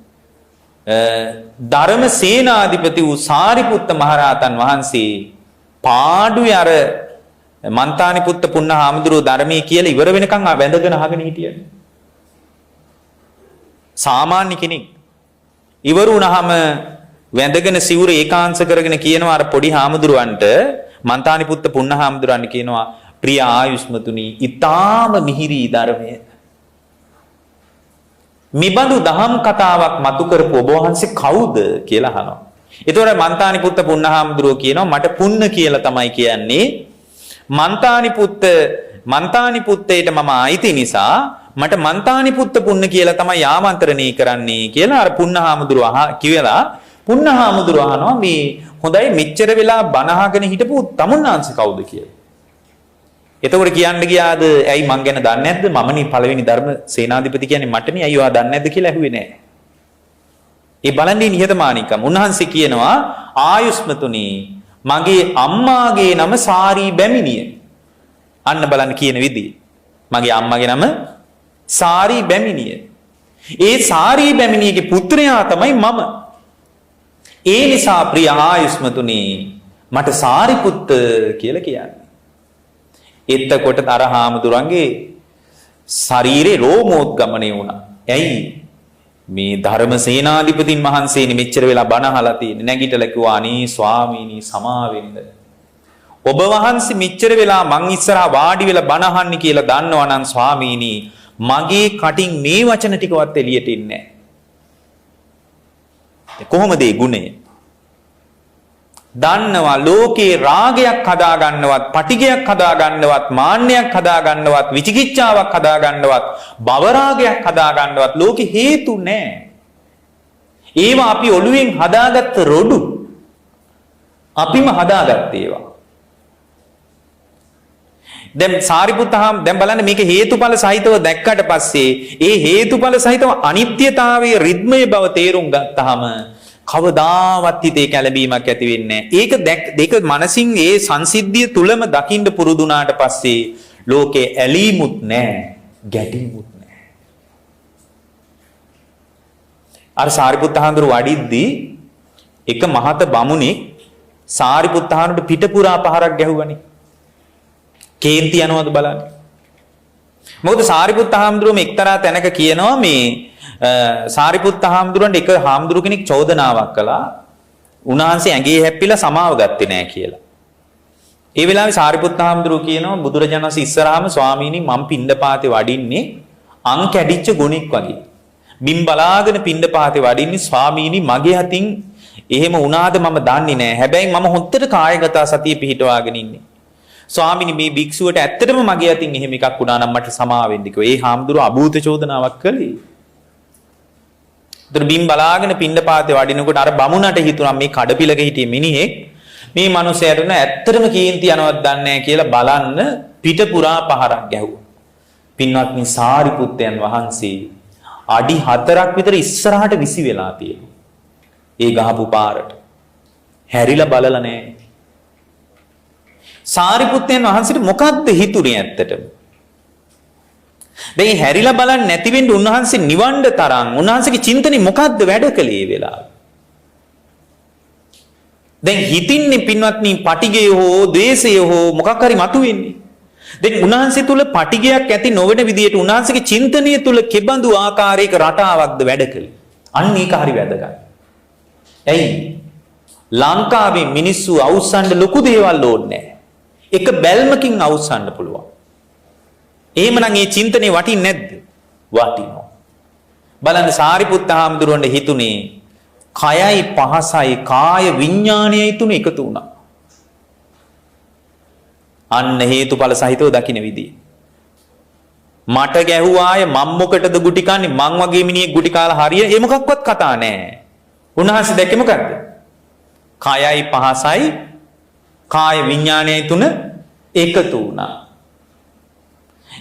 ධර්ම සේනාධිපති වූ සාරිපුත්ත මහරහතන් වහන්සේ පාඩුවේ අර මන්තානිපුත්ත පුන්නහාමුදුරුවෝ ධර්මයේ කියලා ඉවර වෙනකන් වැඳගෙන අහගෙන හිටියා. සාමාන්‍ය කෙනෙක් ඉවර වුණාම වැඳගෙන සිවුර ඒකාංශ කරගෙන කියනවා අර පොඩි හාමුදුරුවන්ට මන්තානිපුත්ත පුන්නහාමුදුරුවන්ට කියනවා ප්‍රිය ආයුෂ්මතුනි ඊටාම මිහිරි ධර්මයේ මිබඳු දහම් කතාවක් මතු කරපු ඔබ වහන්සේ කවුද කියලා අහනවා. ඒතකොට මන්තානිපුත්ත පුන්නහාමුදුරුවෝ කියනවා මට පුන්න කියලා තමයි කියන්නේ. මන්තානිපුත්තේට මම ආйти නිසා මට මන්තානිපුත්ත පුන්න කියලා තමයි ආමන්ත්‍රණය කරන්නේ කියලා අර පුන්නහාමුදුරුවෝ කියලා පුන්නහාමුදුරුවෝ අහනවා මේ හොඳයි මෙච්චර වෙලා බණ අහගෙන හිටපු තමුන්නාංශ කවුද කියලා. එතකොට කියන්න ගියාද ඇයි මං ගැන දන්නේ නැද්ද මමනේ පළවෙනි ධර්ම සේනාධිපති කියන්නේ මටනේ අයියෝ ආ දන්නේ නැද්ද කියලා ඇහුවේ නෑ. ඒ බලන්නේ නිහතමානීකම. උන්වහන්සේ කියනවා ආයුෂ්මතුනි මගේ අම්මාගේ නම සාරී බැමිණිය. අන්න බලන්න කියන විදිය. මගේ අම්මගේ නම සාරී බැමිණිය. ඒ සාරී බැමිණියගේ පුත්‍රයා තමයි මම. ඒ නිසා ප්‍රිය ආයුෂ්මතුනි මට සාරිපුත්ත කියලා කියන්නේ. එතකොට අර හාමුදුරන්ගේ ශරීරේ රෝමෝද්ගමණය වුණා. ඇයි? මේ ධර්ම සේනාධිපතින් වහන්සේනි මෙච්චර වෙලා බණ අහලා තියෙන්නේ. නැගිටලා කිව්වා අනේ ස්වාමීනි සමාවෙන්න. ඔබ වහන්සේ මෙච්චර වෙලා මං ඉස්සරහා වාඩි වෙලා බණ අහන්නේ කියලා දන්නවා නම් ස්වාමීනි මගේ කටින් මේ වචන ටිකවත් එළියට එන්නේ නැහැ. කොහොමද ඒ ගුණය? දන්නවා ලෝකේ රාගයක් හදා ගන්නවත්, පටිගයක් හදා ගන්නවත්, මාන්නයක් හදා ගන්නවත්, විචිකිච්ඡාවක් හදා ගන්නවත්, භව රාගයක් හදා ගන්නවත් ලෝකේ හේතු නැහැ. ඒවා අපි ඔළුවෙන් හදාගත්ත රොඩු. අපිම හදාගත්ත ඒවා. දැන් සාරිපුත්තහාම දැන් බලන්න මේක හේතුඵල සහිතව දැක්කට පස්සේ ඒ හේතුඵල සහිතව අනිත්‍යතාවයේ රිද්මය බව තේරුම් ගත්තාම කවදාවත් හිතේ කැළඹීමක් ඇති වෙන්නේ නැහැ. ඒක මනසින් ඒ සංසිද්ධිය තුලම දකින්න පුරුදුනාට පස්සේ ලෝකේ ඇලීමුත් නැහැ, ගැටීමුත් නැහැ. අර සාරිපුත්තහාඳුර වඩිද්දී එක මහත බමුණෙක් සාරිපුත්තහාඳුරට පිට පුරා පහරක් ගැහුවනේ. කේන්ති යනවද බලන්න. මොකද සාරිපුත්තහාඳුරම එක්තරා තැනක කියනවා මේ සාරිපුත්තහාඳුරන්ට එක හාමුදුරු කෙනෙක් චෝදනාවක් කළා. උන්වහන්සේ ඇඟේ හැප්පිලා සමාව ගත්තේ නැහැ කියලා. ඒ වෙලාවේ සාරිපුත්තහාඳුරු කියනවා බුදුරජාණන් වහන්සේ ඉස්සරහාම ස්වාමීනි මම පිණ්ඩපාතේ වඩින්නේ අං කැඩිච්ච ගුණෙක් වගේ. බිම් බලාගෙන පිණ්ඩපාතේ වඩින්නේ ස්වාමීනි මගේ අතින් එහෙම වුණාද මම දන්නේ නැහැ. හැබැයි මම හොත්තට කායගත සතිය පිහිටවාගෙන ඉන්නේ. ස්වාමීනි මේ භික්ෂුවට ඇත්තටම මගේ අතින් එහෙම එකක් වුණා නම් මට සමාව වෙන්න කිව්වා. ඒ හාමුදුරුව අභූත චෝදනාවක් කළේ. උතර බිම් බලාගෙන පිණ්ඩපාතේ වඩිනකොට අර බමුණට හිතුණා මේ කඩපිලක හිටිය මිනිහෙක් මේ මිනිසයාට ඇත්තටම කේන්ති යනවත් දන්නේ නැහැ කියලා බලන්න පිට පුරා පහරක් ගැහුවා. පින්වත්නි සාරිපුත්තයන් වහන්සේ අඩි 4ක් විතර ඉස්සරහට විසි වෙලා තියෙනවා. ඒ ගහපු පාරට හැරිලා බලලා නැහැ. සාරිපුත්තයන් වහන්සේට මොකද්ද හිතුනේ ඇත්තටම? දැන් හැරිලා බලන්න නැති වෙන්න උන්වහන්සේ නිවන්න තරම් උන්වහන්සේගේ චින්තනේ මොකද්ද වැඩ කළේ ඒ වෙලාවේ? දැන් හිතින්නේ පින්වත්නි පටිගය හෝ ද්වේෂය හෝ මොකක් හරි මතුවෙන්නේ. දැන් උන්වහන්සේ තුල පටිගයක් ඇති නොවන විදියට උන්වහන්සේගේ චින්තනීය තුල කෙබඳු ආකාරයක රටාවක්ද වැඩ කළේ. අන්න ඒක හරි වැදගත්. ඇයි? ලංකාවේ මිනිස්සු අවුස්සන්න ලොකු දේවල් ඕනේ නැහැ. එක බැල්මකින් අවුස්සන්න පුළුවන්. එහෙමනම් මේ චින්තනේ වටින්නේ නැද්ද? වටිනවා. බලන්න සාරිපුත්ත හාමුදුරුවන්ට හිතුනේ කයයි පහසයි කාය විඥානයයි තුන එකතු වුණා. අන්න හේතුඵල සහිතව දකින්න විදිය. මට ගැහුවාය මම් මොකටද ගුටි කන්නේ මං වගේ මිනිහෙක් ගුටි කාලා හරිය ඒ මොකක්වත් කතා නැහැ. උන්වහන්සේ දැක්කේ මොකද්ද? කයයි පහසයි කාය විඥානයයි තුන එකතු වුණා.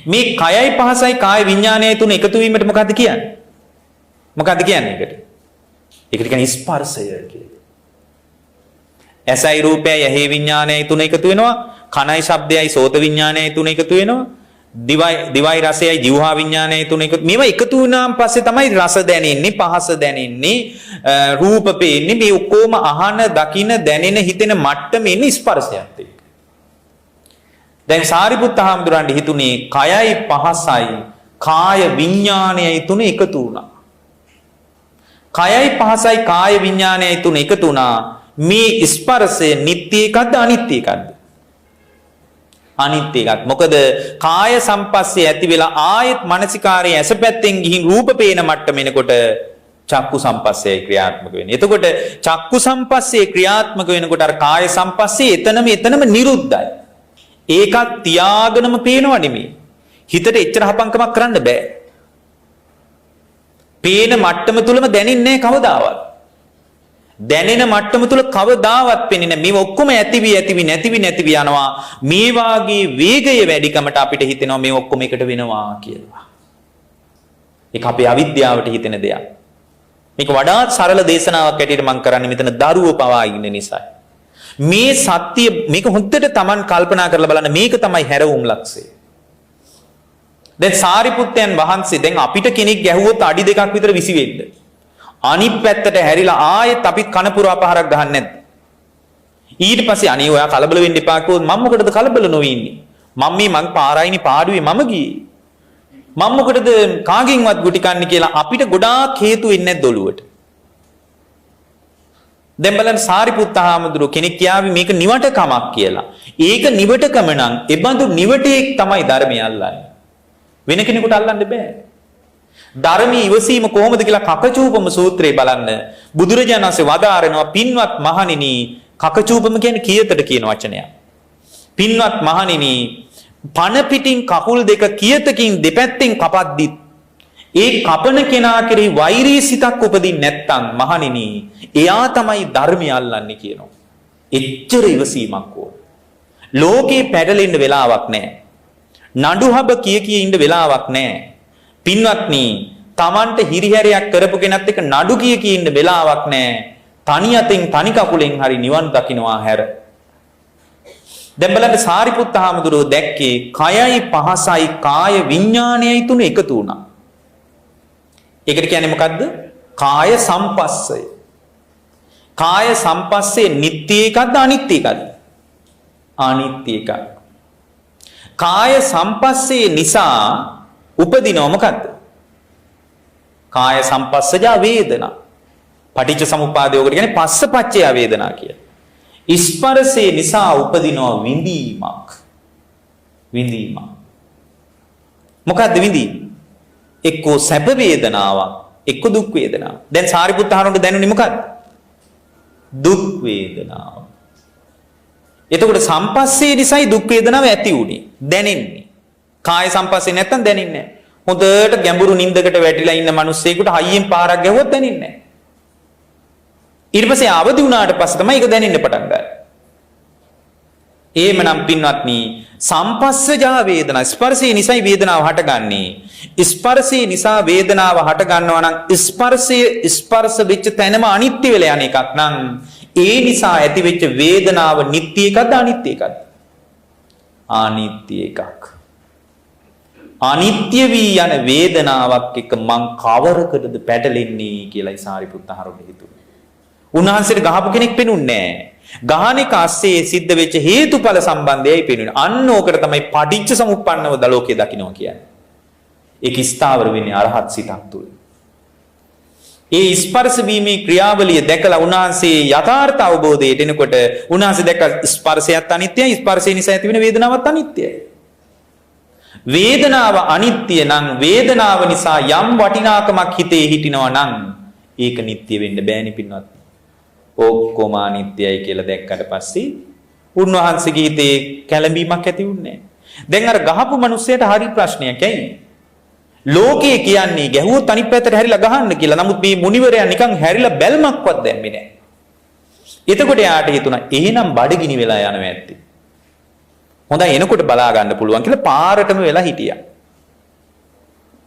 මේ කයයි පහසයි කාය විඥානයයි තුන එකතු වීමට මොකද්ද කියන්නේ? මොකද්ද කියන්නේ ඒකට? ඒකට කියන්නේ ස්පර්ශය කියලා. ඇසයි රූපයයි ඇහි විඥානයයි තුන එකතු වෙනවා. කනයි ශබ්දයයි සෝත විඥානයයි තුන එකතු වෙනවා. දිවයි රසයයි જીවහා විඥානයයි තුන එකතු. මේවා එකතු වුණාන් පස්සේ තමයි රස දැනෙන්නේ, පහස දැනෙන්නේ, රූප පේන්නේ. මේ ඔක්කොම අහන, දකින, දැනෙන, හිතෙන මට්ටමේ ඉන්නේ ස්පර්ශයත් එක්ක. දැන් සාරිපුත්ත හාමුදුරන්ට හිතුනේ කයයි පහසයි කාය විඥානයයි තුන එකතු වුණා. කයයි පහසයි කාය විඥානයයි තුන එකතු වුණා. මේ ස්පර්ශය නිට්ටය එකක්ද අනිත්‍ය එකක්ද? අනිත්‍ය එකක්. මොකද කාය සම්පස්සේ ඇති වෙලා ආයෙත් මානසිකාරයේ ඇස පැත්තෙන් ගිහින් රූප පේන මට්ටම එනකොට චක්කු සම්පස්සේ ක්‍රියාත්මක වෙන්නේ. එතකොට චක්කු සම්පස්සේ ක්‍රියාත්මක වෙනකොට අර කාය සම්පස්සේ එතනම නිරුද්ධයි. ඒකත් තියාගෙනම පේනව නෙමෙයි. හිතට එච්චර හපංකමක් කරන්න බෑ. පේන මට්ටම තුලම දැනෙන්නේ කවදාවත්. දැනෙන මට්ටම තුල කවදාවත් පෙන්නේ නැහැ. මේ ඔක්කොම ඇතිවි නැතිවි යනවා. මේ වාගේ වේගය වැඩිකමට අපිට හිතෙනවා මේ ඔක්කොම එකට වෙනවා කියලා. ඒක අපේ අවිද්‍යාවට හිතෙන දෙයක්. මේක වඩාත් සරල දේශනාවක් ඇටියට මම කරන්නේ මෙතන දරුවෝ පවා ඉන්න නිසා. මේ සත්‍ය මේක හොද්දට Taman කල්පනා කරලා බලන්න මේක තමයි හැරවුම් ලක්ෂය. දැන් සාරිපුත්තයන් වහන්සේ දැන් අපිට කෙනෙක් ගැහුවොත් අඩි 2ක් විතර විසි වෙන්න. අනිත් පැත්තට හැරිලා ආයෙත් අපිත් කන පුරා පහරක් ගහන්නේ නැද්ද? ඊට පස්සේ අනේ ඔයා කලබල වෙන්න එපා කිව්වොත් මම මොකටද කලබල නොවී ඉන්නේ? මම පාරයිනි පාඩුවේ මම ගියේ. මම මොකටද කාගෙන්වත් ගුටි කන්නේ කියලා අපිට ගොඩාක් හේතු ඉන්නේ නැද්ද ඔළුවට? දැන් බලන්න සාරිපුත්ත හාමුදුරුව කෙනෙක් කියාවි මේක නිවට කමක් කියලා. ඒක නිවටකම නම් එබඳු නිවටේක් තමයි ධර්මය අල්ලන්නේ. වෙන කෙනෙකුට අල්ලන්න බෑ. ධර්මී ඉවසීම කොහොමද කියලා කකචූපම සූත්‍රයේ බලන්න බුදුරජාණන් වහන්සේ වදාරනවා පින්වත් මහණෙනි කකචූපම කියන්නේ කියතට කියන වචනයක්. පින්වත් මහණෙනි පණ පිටින් කකුල් දෙක කියතකින් දෙපැත්තෙන් කපද්දිත් ඒ කපන කෙනා කෙරෙහි වෛරී සිතක් උපදින්නේ නැත්තම් මහණෙනි එයා තමයි ධර්මය අල්ලන්නේ කියනවා. එච්චර ඉවසීමක් ඕන. ලෝකේ පැටලෙන්න වෙලාවක් නැහැ. නඩුහබ කිය ඉන්න වෙලාවක් නැහැ. පින්වත්නි, Tamanට හිරිහැරයක් කරපු කෙනත් එක්ක නඩු කිය ඉන්න වෙලාවක් නැහැ. තනි අතින් තනි කකුලෙන් හරි නිවන් දකින්නවා හැර. දැන් බලන්න සාරිපුත්ත හාමුදුරුවෝ දැක්කේ කයයි පහසයි කාය විඥානයයි තුන එකතු වුණා. ඒකට කියන්නේ මොකද්ද? කාය සම්පස්සය. කාය සම්පස්සේ නිට්ටය එකක්ද අනිත්‍ය එකක්ද? අනිත්‍ය එකක්. කාය සම්පස්සේ නිසා උපදිනව මොකද්ද? කාය සම්පස්සජා වේදනා. පටිච්ච සමුප්පාදයකට කියන්නේ පස්සපච්චය වේදනා කියලා. ස්පර්ශේ නිසා උපදිනව විඳීමක්. විඳීමක්. මොකද්ද විඳීම? එක්කෝ සැප වේදනාවක්, එක්කෝ දුක් වේදනාවක්. දැන් සාරිපුත්ත හාමුදුරුවෝ දැනුනේ මොකද්ද? දුක් වේදනාව. එතකොට සම්පස්සේ නිසායි දුක් වේදනාව ඇති උනේ. දැනෙන්නේ. කාය සම්පස්සේ නැත්තම් දැනෙන්නේ නැහැ. හොඳට ගැඹුරු නිින්දකට වැටිලා ඉන්න මිනිස්සෙකුට හයියෙන් පාරක් ගැහුවොත් දැනෙන්නේ නැහැ. ඊට පස්සේ අවදි වුණාට පස්සේ තමයි ඒක දැනෙන්න පටන් ගන්නේ. එහෙමනම් පින්වත්නි, සම්පස්සජා වේදනා, ස්පර්ශය නිසායි වේදනාව හටගන්නේ. ස්පර්ශය නිසා වේදනාව හට ගන්නවා නම් ස්පර්ශ වෙච්ච තැනම අනිත්‍ය වෙලා යන එකක් නම් ඒ නිසා ඇති වෙච්ච වේදනාව නිට්ටය එකක්ද අනිත්‍ය එකක්ද? අනිත්‍ය එකක්. අනිත්‍ය වී යන වේදනාවක් එක මං කවරකටද පැටලෙන්නේ කියලායි සාරිපුත්ත හාමුදුරුවෝ හිතුවේ. උන්වහන්සේට ගහපු කෙනෙක් පෙනුන්නේ නැහැ. ගහන එක ASCII සිද්ධ වෙච්ච හේතුඵල සම්බන්ධයයි පෙනුනේ. අන්න ඕකට තමයි පටිච්ච සමුප්පන්නව දලෝකේ දකින්නවා කියන්නේ. ඒක ස්ථාවර වෙන්නේ අරහත් සිතක් තුළ. ඒ ස්පර්ශ වීමේ ක්‍රියාවලිය දැකලා උන්වහන්සේ යථාර්ථ අවබෝධයට එනකොට උන්වහන්සේ දැක්ක ස්පර්ශයත් අනිත්‍යයි, ස්පර්ශය නිසා ඇතිවෙන වේදනාවත් අනිත්‍යයි. වේදනාව අනිත්‍ය නම් වේදනාව නිසා යම් වටිනාකමක් හිතේ හිටිනවා නම් ඒක නිට්ටය වෙන්න බෑනේ පින්වත්. ඔක්කොම අනිත්‍යයි කියලා දැක්කට පස්සේ උන්වහන්සේගේ හිතේ කැළඹීමක් ඇති වුණේ නැහැ. දැන් අර ගහපු මිනිස්සයාට හරි ප්‍රශ්නයක් ඇයි? ලෝකේ කියන්නේ ගැහුවොත් අනිත් පැත්තට හැරිලා ගහන්න කියලා. නමුත් මේ මුනිවරයා නිකන් හැරිලා බැල්මක්වත් දැම්මේ නැහැ. එතකොට යාට හිතුණා එහෙනම් බඩගිනි වෙලා යනවා ඇත්තේ. හොඳයි එනකොට බලා ගන්න පුළුවන් කියලා පාරටම වෙලා හිටියා.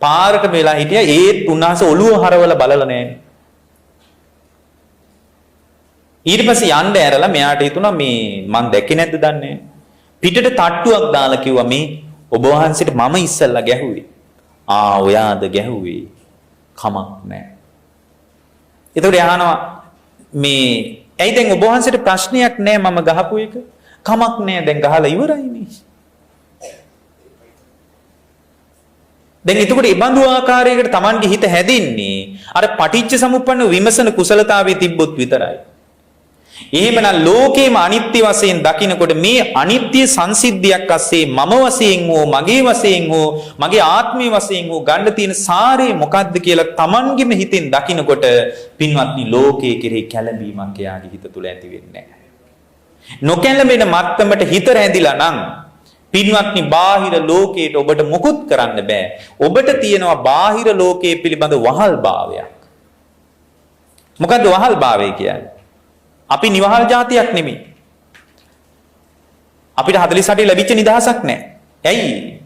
පාරටම වෙලා හිටියා. ඒත් උන්වහන්සේ ඔළුව හරවලා බලලා නැහැ. ඊට පස්සේ යන්න ඇරලා මෙයාට හිතුණා මේ මං දැක්කේ නැද්ද දන්නේ. පිටට තට්ටුවක් දාලා කිව්වා මේ ඔබ වහන්සේට මම ඉස්සල්ලා ගැහුවේ. ඔයාද ගැහුවේ? කමක් නැහැ. එතකොට අහනවා මේ ඇයි දැන් ඔබ වහන්සේට ප්‍රශ්නයක් නැහැ මම ගහපු එක? කමක් නැහැ දැන් ගහලා ඉවරයිනේ. දැන් එතකොට ඒ බඳු ආකාරයකට Tamanගේ හිත හැදෙන්නේ අර පටිච්ච සමුප්පන්න විමසන කුසලතාවයේ තිබ්බොත් විතරයි. එහෙමනම් ලෝකේම අනිත්‍ය වශයෙන් දකිනකොට මේ අනිත්‍ය සංසිද්ධියක් ASCII මම වශයෙන් හෝ මගේ වශයෙන් හෝ මගේ ආත්මයේ වශයෙන් හෝ ගන්න තියෙන සාරේ මොකද්ද කියලා Tamanගෙම හිතෙන් දකිනකොට පින්වත්නි ලෝකයේ කෙරෙහි කැළඹීමක් එයාගේ හිත තුළ ඇති වෙන්නේ නැහැ. නොකැළඹෙන මත්තමට හිත රැඳිලා නම් පින්වත්නි බාහිර ලෝකයට ඔබට මුකුත් කරන්න බෑ. ඔබට තියෙනවා බාහිර ලෝකයේ පිළිබඳ වහල්භාවයක්. මොකද්ද වහල්භාවය කියන්නේ? අපි නිවහල් જાතියක් නෙමෙයි. අපිට 48 ලැබිච්ච නිදහසක් නැහැ. ඇයි?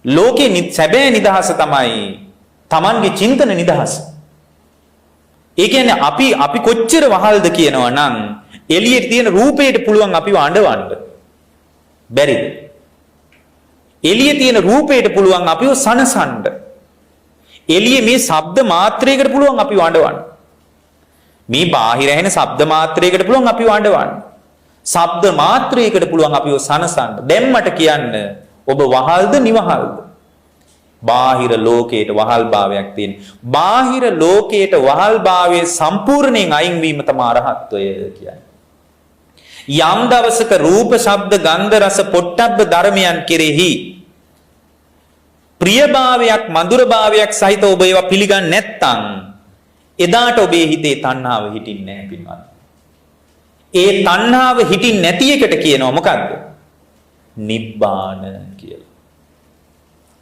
ලෝකේ සැබෑ නිදහස තමයි Tamanගේ චින්තන නිදහස. ඒ කියන්නේ අපි කොච්චර වහල්ද කියනවා නම් එළියේ තියෙන රූපයට පුළුවන් අපිව අඬවන්න. බැරිද? එළියේ තියෙන රූපයට පුළුවන් අපිව සනසන්න. එළියේ මේ ශබ්ද මාත්‍රයකට පුළුවන් අපිව අඬවන්න. මේ බාහිර ඇහෙන ශබ්ද මාත්‍රයකට පුළුවන් අපිව අඬවන්න. ශබ්ද මාත්‍රයකට පුළුවන් අපිව සනසන්න. දැන් මට කියන්න ඔබ වහල්ද නිවහල්ද? බාහිර ලෝකයට වහල්භාවයක් තියෙන. බාහිර ලෝකයට වහල්භාවයේ සම්පූර්ණයෙන් අයින් වීම තමයි අරහත්ත්වය කියන්නේ. යම් දවසක රූප, ශබ්ද, ගන්ධ, රස, පොට්ටබ්බ ධර්මයන් කෙරෙහි ප්‍රියභාවයක්, මధుරභාවයක් සහිත ඔබ ඒවා පිළිගන්නේ නැත්නම් එදාට ඔබේ හිතේ තණ්හාව හිටින්නේ නැහැ පින්වත්. ඒ තණ්හාව හිටින්නේ නැති එකට කියනවා මොකද්ද? නිබ්බාන කියලා.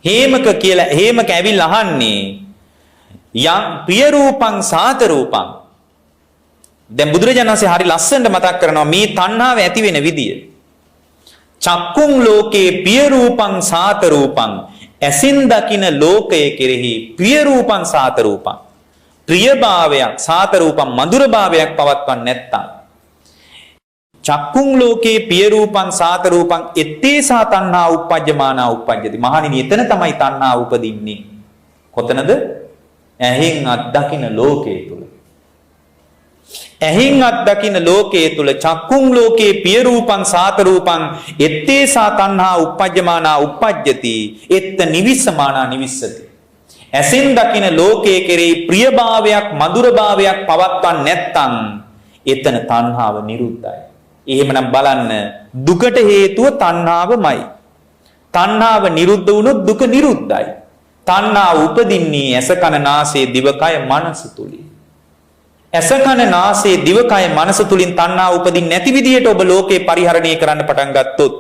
හේමක ඇවිල්ලා අහන්නේ යම් ප්‍රිය රූපං සාත රූපං. දැන් බුදුරජාණන් වහන්සේ හරි ලස්සනට මතක් කරනවා මේ තණ්හාව ඇති වෙන විදිය. චක්කුං ලෝකේ පිය රූපං සාත රූපං ඇසින් දකින ලෝකයේ කෙරෙහි ප්‍රිය රූපං සාත රූපං ප්‍රියභාවයක් සාත රූපං මధుරභාවයක් පවත්වන්නේ නැත්තම් චක්කුං ලෝකේ පිය රූපං සාත රූපං එත්තේසා තණ්හා උප්පජ්ජමානා උප්පජ්ජති. මහණෙනි එතන තමයි තණ්හා උපදින්නේ. කොතනද? ඇහෙන් අත්දකින ලෝකයේ තුල. ඇහෙන් අත්දකින ලෝකයේ තුල චක්කුං ලෝකේ පිය රූපං සාත රූපං එත්තේසා තණ්හා උප්පජ්ජමානා උප්පජ්ජති. එත්ත නිවිස්සමානා නිවිස්සති. ඇසෙන් දකින ලෝකයේ කෙරෙහි ප්‍රියභාවයක් මధుරභාවයක් පවත්වන්නේ නැත්තම් එතන තණ්හාව නිරුද්ධයි. එහෙමනම් බලන්න දුකට හේතුව තණ්හාවමයි. තණ්හාව නිරුද්ධ වුණොත් දුක නිරුද්ධයි. තණ්හාව උපදින්නේ ඇස කන නාසය දිවකය මනස තුලින්. ඇස කන නාසය දිවකය මනස තුලින් තණ්හාව උපදින්නේ නැති විදිහට ඔබ ලෝකේ පරිහරණය කරන්න පටන් ගත්තොත්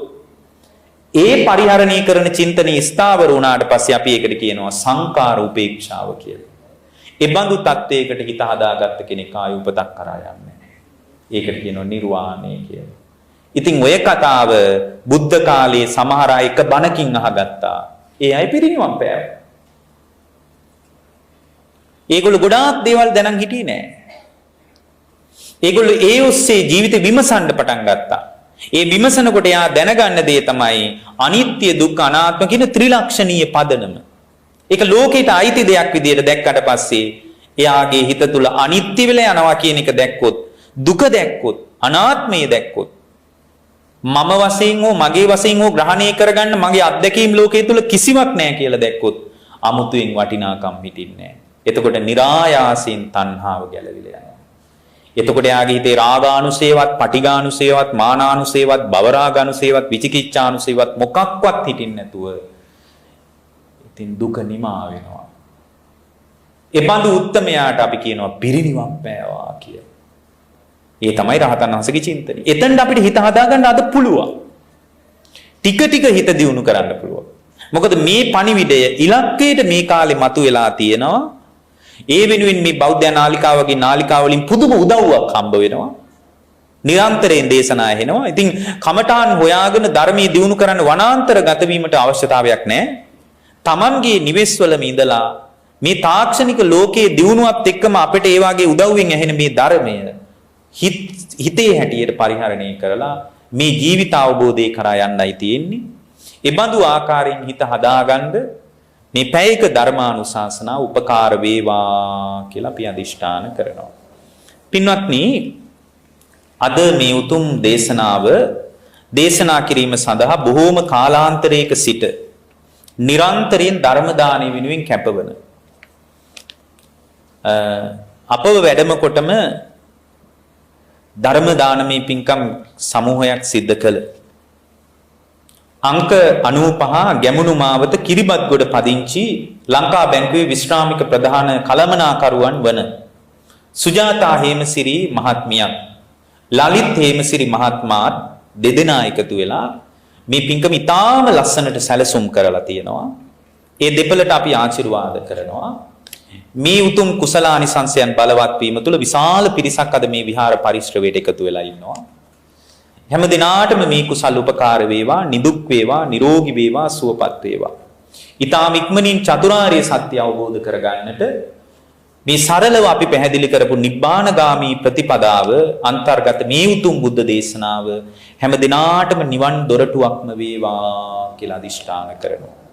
ඒ පරිහරණය කරන චින්තනයේ ස්ථාවර වුණාට පස්සේ අපි ඒකට කියනවා සංකාර උපේක්ෂාව කියලා. ඒ බඳු තත්වයකට හිත හදාගත්ත කෙනෙක් ආය උපතක් කරා යන්නේ. ඒකට කියනවා නිර්වාණය කියලා. ඉතින් ඔය කතාව බුද්ධ කාලයේ සමහර අය එක බණකින් අහගත්තා. ඒ අය පිරිනිවන් පෑවා. ඒගොල්ලෝ ගොඩාක් දේවල් දැනන් හිටියේ නෑ. ඒගොල්ලෝ ඒ ඔස්සේ ජීවිත විමසන්න පටන් ගත්තා. ඒ විමසනකොට යා දැනගන්න දේ තමයි අනිත්‍ය දුක්ඛ අනාත්ම කියන ත්‍රිලක්ෂණීය පදනම. ඒක ලෝකෙට අයිති දෙයක් විදියට දැක්කට පස්සේ එයාගේ හිත තුල අනිත්‍ය වෙලා යනවා කියන එක දැක්කොත් දුක දැක්කොත් අනාත්මය දැක්කොත් මම වශයෙන් හෝ මගේ වශයෙන් හෝ ග්‍රහණය කරගන්න මගේ අත්දැකීම් ලෝකයේ තුල කිසිවක් නැහැ කියලා දැක්කොත් අමුතුවෙන් වටිනාකම් හිටින්නේ නැහැ. එතකොට નિરાයාසයෙන් තණ්හාව ගැලවිලා යනවා. එතකොට යාගේ හිතේ රාගානුසේවත්, පටිඝානුසේවත්, මානානුසේවත්, භවරාගානුසේවත්, විචිකිච්ඡානුසේවත් මොකක්වත් හිටින්නේ නැතුව ඉතින් දුක නිමා වෙනවා. ඒ බඳු උත්තමයාට අපි කියනවා පිරිනිවන් පෑවා කියලා. ඒ තමයි රහතන් වහන්සේගේ චින්තනය. එතෙන්ට අපිට හිත හදාගන්න අද පුළුවන්. ටික ටික හිත දියුණු කරන්න පුළුවන්. මොකද මේ පණිවිඩය ඉලක්කයට මේ කාලේ මතුවලා තියෙනවා. ඒ වෙනුවෙන් මේ බෞද්ධ නාලිකාවගේ නාලිකාව වලින් පුදුම උදව්වක් හම්බ වෙනවා. නිරන්තරයෙන් දේශනා ඇහෙනවා. ඉතින් කමඨාන් හොයාගෙන ධර්මයේ දියුණු කරන්න වනාන්තරගත වීමට අවශ්‍යතාවයක් නැහැ. Tamanගේ නිවෙස්වලම ඉඳලා මේ තාක්ෂණික ලෝකයේ දියුණුවත් එක්කම අපිට ඒ වාගේ උදව්වෙන් ඇහෙන මේ ධර්මය හිතේ හැටියට පරිහරණය කරලා මේ ජීවිත අවබෝධය කරා යන්නයි තියෙන්නේ. ඒ බඳු ආකාරයෙන් හිත හදාගන්න මේ පැයක ධර්මානුශාසනා උපකාර වේවා කියලා අපි අදිෂ්ඨාන කරනවා. පින්වත්නි, අද මේ උතුම් දේශනාව දේශනා කිරීම සඳහා බොහෝම කාලාන්තරයක සිට නිරන්තරයෙන් ධර්ම දානය වෙනුවෙන් කැපවන අපව වැඩම කොටම ධර්ම දානමේ පින්කම් සමූහයක් සිද්ධ කළ අංක 95 ගැමුණු මාවත කිරිබත්ගොඩ පදිංචි ලංකා බැංකුවේ විශ්‍රාමික ප්‍රධාන කළමනාකරුවන් වන සුජාතා හේමසිරි මහත්මියක් ලලිත් හේමසිරි මහත්මාත් දෙදෙනා එකතු වෙලා මේ පින්කම ඉතාම ලස්සනට සැලසුම් කරලා තියෙනවා. ඒ දෙපළට අපි ආශිර්වාද කරනවා. මේ උතුම් කුසලානිසංසයන් බලවත් වීම තුළ විශාල පිරිසක් අද මේ විහාර පරිශ්‍රවයට එකතු වෙලා ඉන්නවා. හැම දිනාටම මේ කුසල් උපකාර වේවා, නිදුක් වේවා, නිරෝගී වේවා, සුවපත් වේවා. ඊටාම ඉක්මනින් චතුරාර්ය සත්‍ය අවබෝධ කරගන්නට මේ සරලව අපි පැහැදිලි කරපු නිබ්බානගාමී ප්‍රතිපදාව අන්තර්ගත මේ උතුම් බුද්ධ දේශනාව හැම දිනාටම නිවන් දොරටුවක්ම වේවා කියලා අදිෂ්ඨාන කරනවා.